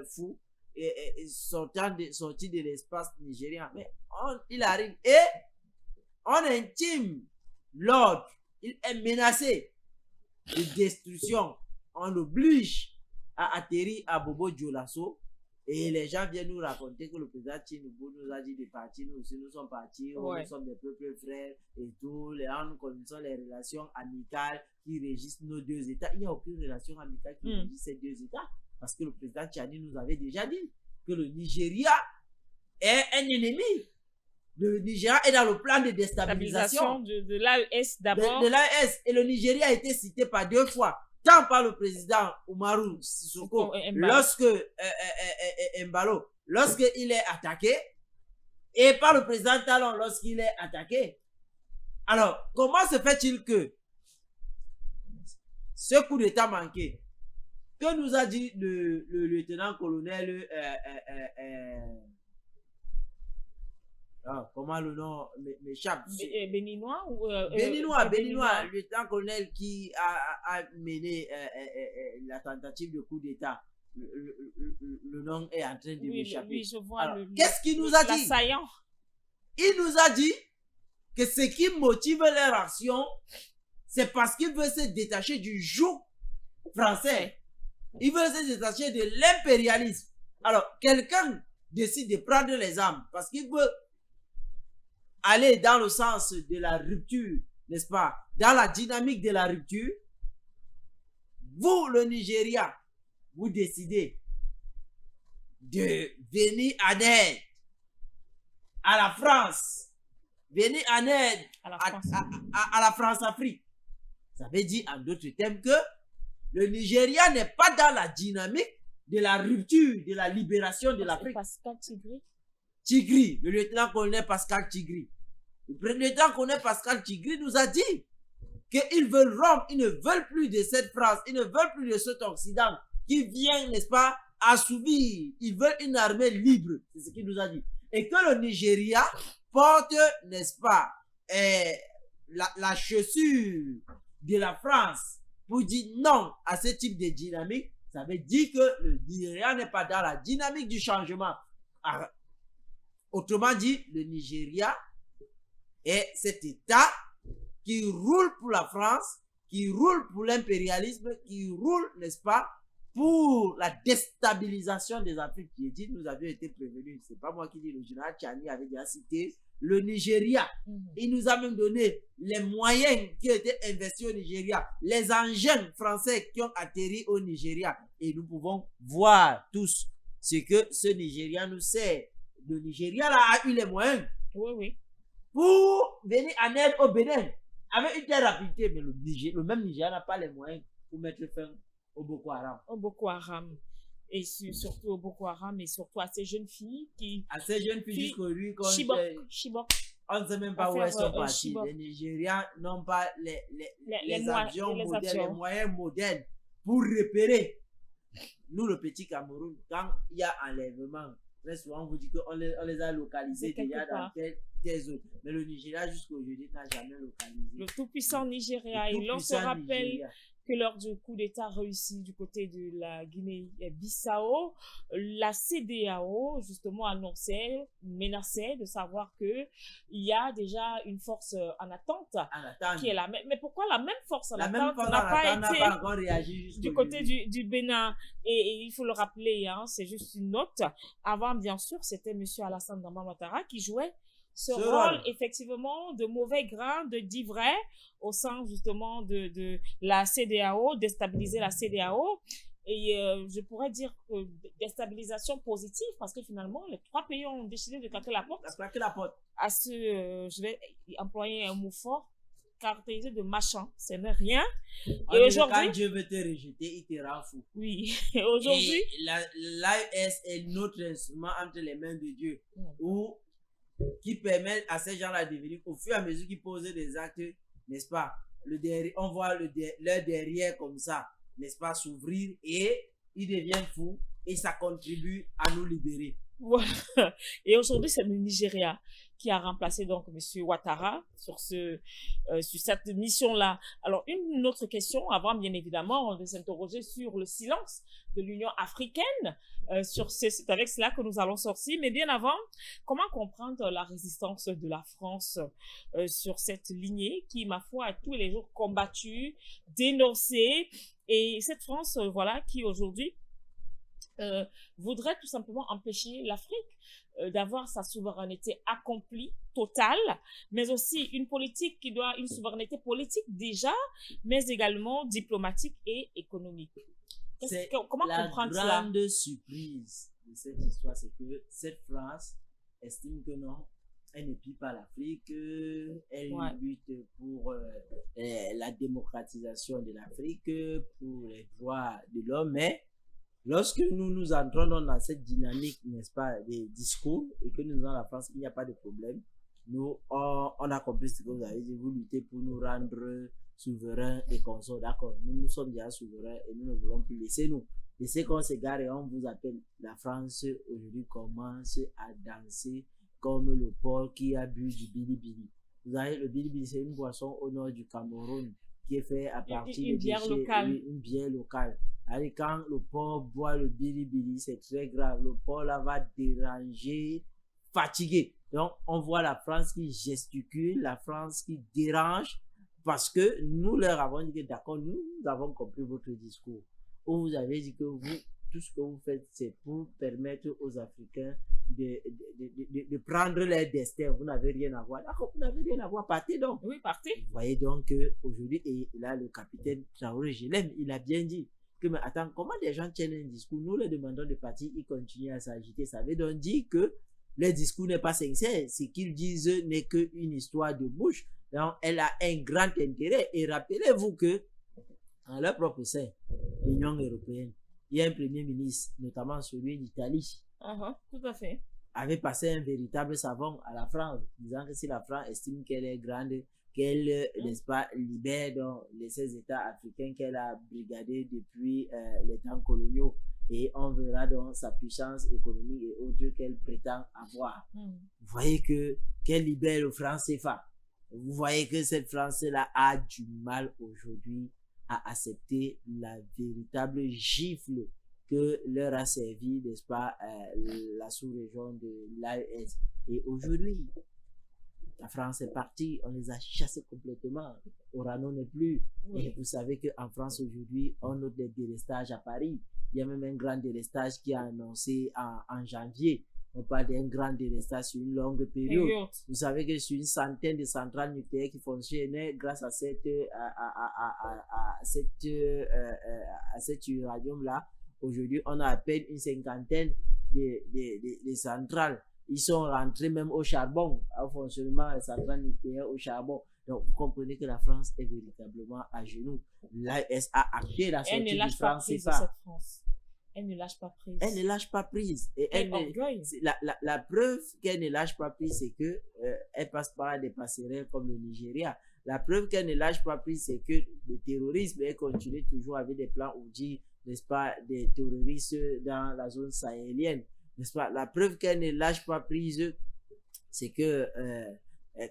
Speaker 3: fou, et sorti de l'espace nigérien. Mais il arrive et on intime l'ordre. Il est menacé de destruction. on oblige à atterrir à Bobo Dioulasso. Et les gens viennent nous raconter que le président Tinubu nous a dit de partir, nous aussi nous sommes partis, nous sommes des peuples frères et tout, nous connaissons les relations amicales qui régissent nos deux États. Il n'y a aucune relation amicale qui régisse ces deux États, parce que le président Tchani nous avait déjà dit que le Nigeria est un ennemi. Le Nigeria est dans le plan de déstabilisation
Speaker 2: de l'AES d'abord.
Speaker 3: De l'AES. Et le Nigeria a été cité par 2 fois. Tant par le président Umaru Sissoko, lorsque Embalo, lorsqu'il est attaqué, et par le président Talon lorsqu'il est attaqué. Alors, comment se fait-il que ce coup d'État manqué, que nous a dit le lieutenant-colonel comment le nom m'échappe?
Speaker 2: Béninois ou
Speaker 3: Béninois, le lieutenant-colonel qui a mené la tentative de coup d'État. Le nom est en train de m'échapper.
Speaker 2: Oui, je vois.
Speaker 3: Qu'est-ce qu'il nous a dit?
Speaker 2: L'assaillant.
Speaker 3: Il nous a dit que ce qui motive leur action, c'est parce qu'il veut se détacher du joug français. Il veut se détacher de l'impérialisme. Alors, quelqu'un décide de prendre les armes parce qu'il veut aller dans le sens de la rupture, n'est-ce pas? Dans la dynamique de la rupture, vous, le Nigeria, vous décidez de venir en aide à la France, venir en aide à la France-Afrique. Ça veut dire en d'autres termes que le Nigeria n'est pas dans la dynamique de la rupture, de la libération de l'Afrique.
Speaker 2: Pascal Tigri.
Speaker 3: Tigri, le lieutenant-colonel Pascal Tigri. Le lieutenant-colonel Pascal Tigri nous a dit qu'ils veulent rompre, ils ne veulent plus de cette France, ils ne veulent plus de cet Occident qui vient, n'est-ce pas, assouvir. Ils veulent une armée libre, c'est ce qu'il nous a dit. Et que le Nigeria porte, n'est-ce pas, la chaussure de la France pour dire non à ce type de dynamique. Ça veut dire que le Nigeria n'est pas dans la dynamique du changement. Autrement dit, le Nigeria est cet État qui roule pour la France, qui roule pour l'impérialisme, qui roule, n'est-ce pas, pour la déstabilisation des Afriques. Qui est dit, nous avions été prévenus. C'est pas moi qui dis, le général Tchani avait déjà cité le Nigeria. Il nous a même donné les moyens qui étaient investis au Nigeria, les engins français qui ont atterri au Nigeria. Et nous pouvons voir tous ce que ce Nigeria nous sert. Le Nigeria là, a eu les moyens pour venir en aide au Bénin avec une telle rapidité. Mais le même Nigeria n'a pas les moyens pour mettre fin au Boko Haram.
Speaker 2: Au Boko Haram. Et surtout au Boko Haram et surtout à ces jeunes filles qui...
Speaker 3: À ces jeunes filles jusqu'aujourd'hui,
Speaker 2: Chibok.
Speaker 3: On ne sait même pas où elles sont parties. Les Nigérians n'ont pas les avions modernes, les moyens modernes pour repérer. Nous, le petit Cameroun, quand il y a enlèvement, très souvent on vous dit qu'on les a localisés déjà dans telle zone. Mais le Nigeria jusqu'à aujourd'hui n'a jamais localisé.
Speaker 2: Le tout-puissant Nigeria. Et l'on se rappelle que lors du coup d'État réussi du côté de la Guinée-Bissau, la CEDEAO justement menaçait de savoir que il y a déjà une force en attente qui est là. Mais pourquoi la même force en attente n'a pas été du côté du Bénin? Et il faut le rappeler, hein, c'est juste une note. Avant, bien sûr, c'était M. Alassane Dramane Ouattara qui jouait ce rôle effectivement de mauvais grain, d'ivraie au sein justement de la CEDEAO, déstabiliser la CEDEAO. Et je pourrais dire que déstabilisation positive parce que finalement les 3 pays ont décidé de claquer la porte. À ce, je vais employer un mot fort, caractérisé de machin, ce n'est rien. Et aujourd'hui,
Speaker 3: quand Dieu veut te rejeter, il te rend fou.
Speaker 2: Oui. Et aujourd'hui,
Speaker 3: l'AES est notre instrument entre les mains de Dieu, qui permet à ces gens-là de venir au fur et à mesure qu'ils posent des actes, n'est-ce pas? On voit leur derrière comme ça, n'est-ce pas, s'ouvrir et ils deviennent fous et ça contribue à nous libérer.
Speaker 2: Voilà. Et aujourd'hui, c'est le Nigeria qui a remplacé donc M. Ouattara sur cette mission-là. Alors, une autre question avant, bien évidemment, de s'interroger sur le silence de l'Union africaine. C'est avec cela que nous allons sortir. Mais bien avant, comment comprendre la résistance de la France sur cette lignée qui, ma foi, a tous les jours combattu, dénoncé Et cette France, voilà, qui aujourd'hui voudrait tout simplement empêcher l'Afrique d'avoir sa souveraineté accomplie, totale, mais aussi une politique qui doit, une souveraineté politique déjà, mais également diplomatique et économique. Comment comprendre cela?
Speaker 3: La grande surprise de cette histoire, c'est que cette France estime que non, elle ne pille pas l'Afrique, elle lutte pour la démocratisation de l'Afrique, pour les droits de l'homme, mais lorsque nous entrons dans cette dynamique, n'est-ce pas, des discours, et que nous avons la France, il n'y a pas de problème, nous, on a compris ce que vous avez dit, vous luttez pour nous rendre souverains et consorts, d'accord, nous sommes déjà souverains et nous ne voulons plus, laissez-nous. Laissez qu'on s'égare et on vous appelle. La France aujourd'hui commence à danser comme le porc qui a bu du bilibili. Vous savez, le bilibili, c'est une boisson au nord du Cameroun qui est fait à partir de
Speaker 2: bière locale.
Speaker 3: Une bière locale. Allez, quand le porc boit le bilibili, c'est très grave. Le porc là va déranger, fatiguer. Donc, on voit la France qui gesticule, la France qui dérange, parce que nous leur avons dit que d'accord, nous avons compris votre discours. Où vous avez dit que vous, tout ce que vous faites, c'est pour permettre aux Africains de prendre leur destin. Vous n'avez rien à voir. D'accord, vous n'avez rien à voir. Partez donc.
Speaker 2: Oui, partez.
Speaker 3: Vous voyez donc qu'aujourd'hui, et là, le capitaine Traoré, je l'aime, il a bien dit que, mais attends, comment des gens tiennent un discours? Nous leur demandons de partir, ils continuent à s'agiter. Ça veut donc dire que le discours n'est pas sincère. Ce qu'ils disent n'est qu'une histoire de bouche. Donc, elle a un grand intérêt. Et rappelez-vous que, en leur propre sein, l'Union européenne, il y a un premier ministre, notamment celui d'Italie,
Speaker 2: tout à fait,
Speaker 3: avait passé un véritable savon à la France, disant que si la France estime qu'elle est grande, qu'elle, n'est-ce pas, libère donc les 16 États africains qu'elle a brigadés depuis les temps coloniaux, et on verra donc sa puissance économique et autres qu'elle prétend avoir. Vous voyez qu'elle libère le franc CFA. Vous voyez que cette France-là a du mal aujourd'hui à accepter la véritable gifle que leur a servi, n'est-ce pas, la sous-région de l'AES. Et aujourd'hui, la France est partie, on les a chassés complètement. Orano n'est plus. Oui. Et vous savez qu'en France aujourd'hui, on note des délestages à Paris. Il y a même un grand délestage qui a annoncé en janvier. On parle d'un grand délestage sur une longue période. Vous savez que sur une centaine de centrales nucléaires qui fonctionnaient grâce à cet uranium-là, aujourd'hui, on a à peine une cinquantaine de centrales. Ils sont rentrés même au charbon, au fonctionnement des centrales nucléaires au charbon. Donc, vous comprenez que la France est véritablement à genoux. L'AES a acté la sortie du franc CFA.
Speaker 2: Elle ne lâche pas prise.
Speaker 3: Elle ne lâche pas prise. Et la preuve qu'elle ne lâche pas prise, c'est que elle passe par des passerelles comme le Nigeria. La preuve qu'elle ne lâche pas prise, c'est que le terrorisme, elle continue toujours avec des plans Oudji, n'est-ce pas, des terroristes dans la zone sahélienne, n'est-ce pas. La preuve qu'elle ne lâche pas prise, c'est que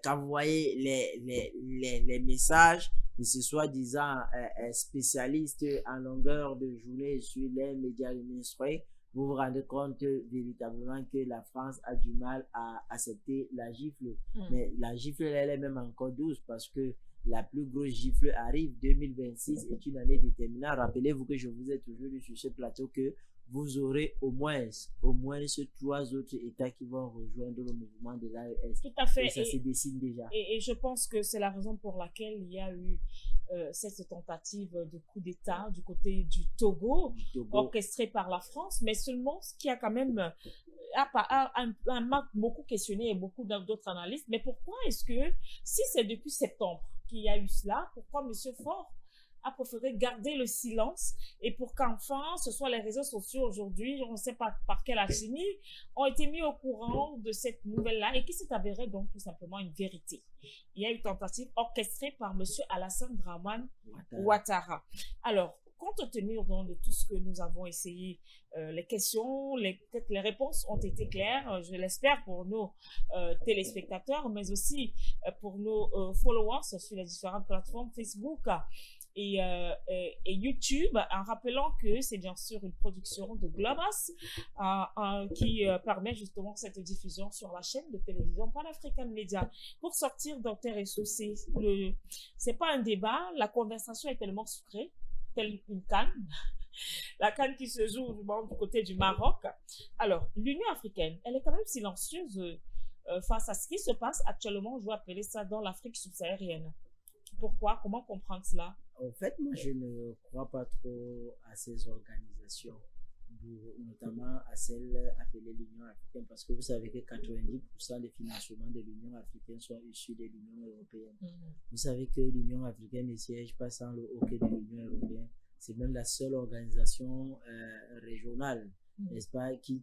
Speaker 3: quand vous voyez les messages de ce soi-disant spécialistes en longueur de journée sur les médias mainstream, vous vous rendez compte véritablement que la France a du mal à accepter la gifle. Mais la gifle, elle est même encore douce parce que la plus grosse gifle arrive. 2026 est une année déterminante. Rappelez-vous que je vous ai toujours dit sur ce plateau que vous aurez au moins 3 autres États qui vont rejoindre le mouvement de l'AES.
Speaker 2: Tout à fait.
Speaker 3: Et ça se dessine déjà.
Speaker 2: Et je pense que c'est la raison pour laquelle il y a eu cette tentative de coup d'État du côté du Togo, orchestrée par la France, mais seulement ce qui a quand même beaucoup questionné et beaucoup d'autres analystes. Mais pourquoi est-ce que, si c'est depuis septembre qu'il y a eu cela, pourquoi M. Faure a préféré garder le silence et pour qu'enfin, ce soit les réseaux sociaux aujourd'hui, on ne sait pas par quelle alchimie, ont été mis au courant de cette nouvelle-là et qui s'est avérée donc tout simplement une vérité. Il y a eu une tentative orchestrée par M. Alassane Dramane Ouattara. Alors, compte tenu donc de tout ce que nous avons essayé, les questions, peut-être les réponses ont été claires, je l'espère pour nos téléspectateurs, mais aussi pour nos followers sur les différentes plateformes Facebook et YouTube, en rappelant que c'est bien sûr une production de Globas qui permet justement cette diffusion sur la chaîne de télévision Pan-African Media. Pour sortir d'Inter et Saucé, c'est pas un débat, la conversation est tellement sucrée, telle une CAN, la CAN qui se joue du côté du Maroc. Alors, l'Union africaine, elle est quand même silencieuse face à ce qui se passe actuellement, je vais appeler ça dans l'Afrique subsaharienne. Pourquoi? Comment comprendre cela?
Speaker 3: En fait, moi, je ne crois pas trop à ces organisations, notamment à celle appelée l'Union africaine, parce que vous savez que 90% des financements de l'Union africaine sont issus de l'Union européenne. Vous savez que l'Union africaine ne siège pas sans le hockey de l'Union européenne. C'est même la seule organisation régionale, n'est-ce pas, qui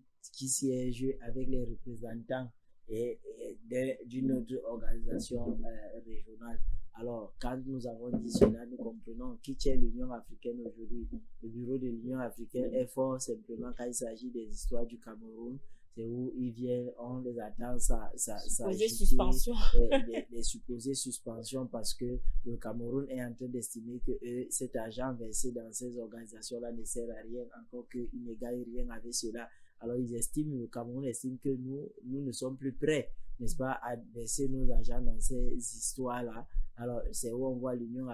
Speaker 3: siège avec les représentants d'une autre organisation régionale. Alors, quand nous avons dit cela, nous comprenons qui tient l'Union africaine aujourd'hui. Le bureau de l'Union africaine est fort simplement quand il s'agit des histoires du Cameroun. C'est où ils viennent, on les attend, les supposées suspensions parce que le Cameroun est en train d'estimer que cet argent versé dans ces organisations-là ne sert à rien, encore qu'ils ne gagnent rien avec cela. Alors, le Cameroun estime que nous ne sommes plus prêts, n'est-ce pas, à verser nos argent dans ces histoires-là. Alors, c'est où on voit l'Union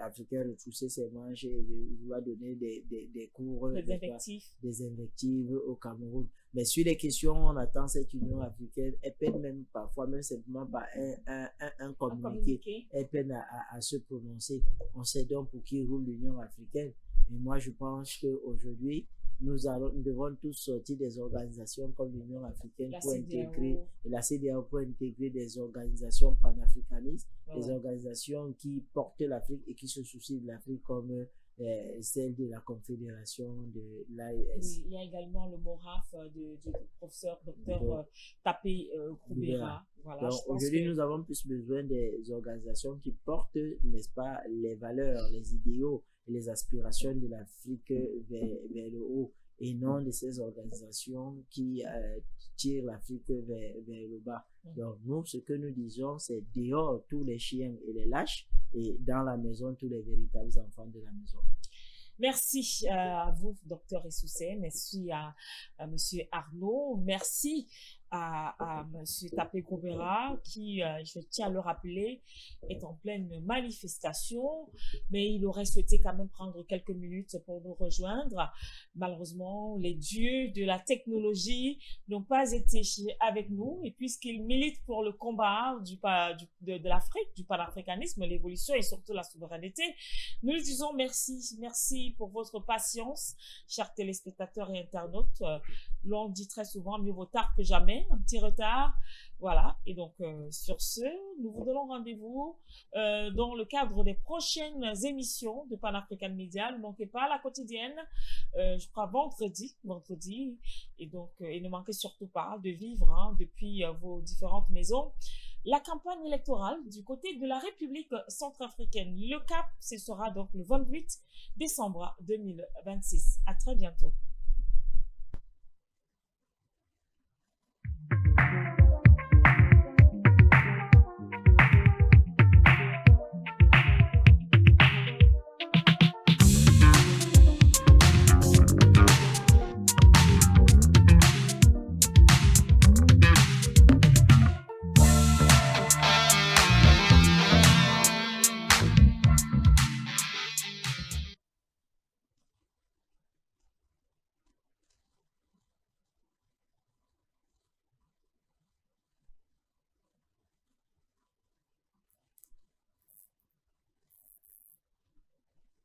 Speaker 3: africaine retrousser ses manches et vouloir donner des cours, des invectives au Cameroun. Mais sur les questions, on attend cette Union africaine, elle peine même parfois, même simplement par un communiqué, elle peine à se prononcer. On sait donc pour qui roule l'Union africaine. Et moi, je pense qu'aujourd'hui, nous devons tous sortir des organisations comme l'Union africaine la CEDEAO pour intégrer des organisations panafricanistes, des organisations qui portent l'Afrique et qui se soucient de l'Afrique comme celle de la Confédération de l'AES.
Speaker 2: Oui, il y a également le MORAF du professeur Dr Tapé Koumbera. Voilà,
Speaker 3: donc aujourd'hui, nous avons plus besoin des organisations qui portent, n'est-ce pas, les valeurs, les idéaux et les aspirations de l'Afrique vers le haut, et non de ces organisations qui tirent l'Afrique vers le bas. Donc nous, ce que nous disons, c'est dehors tous les chiens et les lâches, et dans la maison, tous les véritables enfants de la maison.
Speaker 2: Merci à vous, Dr Essoussé. Merci à Monsieur Arnaud. Merci à Monsieur Tapé Koumbera qui, je tiens à le rappeler, est en pleine manifestation, mais il aurait souhaité quand même prendre quelques minutes pour nous rejoindre. Malheureusement, les dieux de la technologie n'ont pas été avec nous, et puisqu'il milite pour le combat de l'Afrique, du panafricanisme, l'évolution et surtout la souveraineté, nous lui disons merci. Merci pour votre patience, chers téléspectateurs et internautes. L'on dit très souvent, mieux vaut tard que jamais, un petit retard. Voilà, et donc sur ce, nous vous donnons rendez-vous dans le cadre des prochaines émissions de Pan-African Media. Ne manquez pas la quotidienne, je crois vendredi, et donc et ne manquez surtout pas de vivre depuis vos différentes maisons la campagne électorale du côté de la République centrafricaine. Le cap, ce sera donc le 28 décembre 2026. À très bientôt.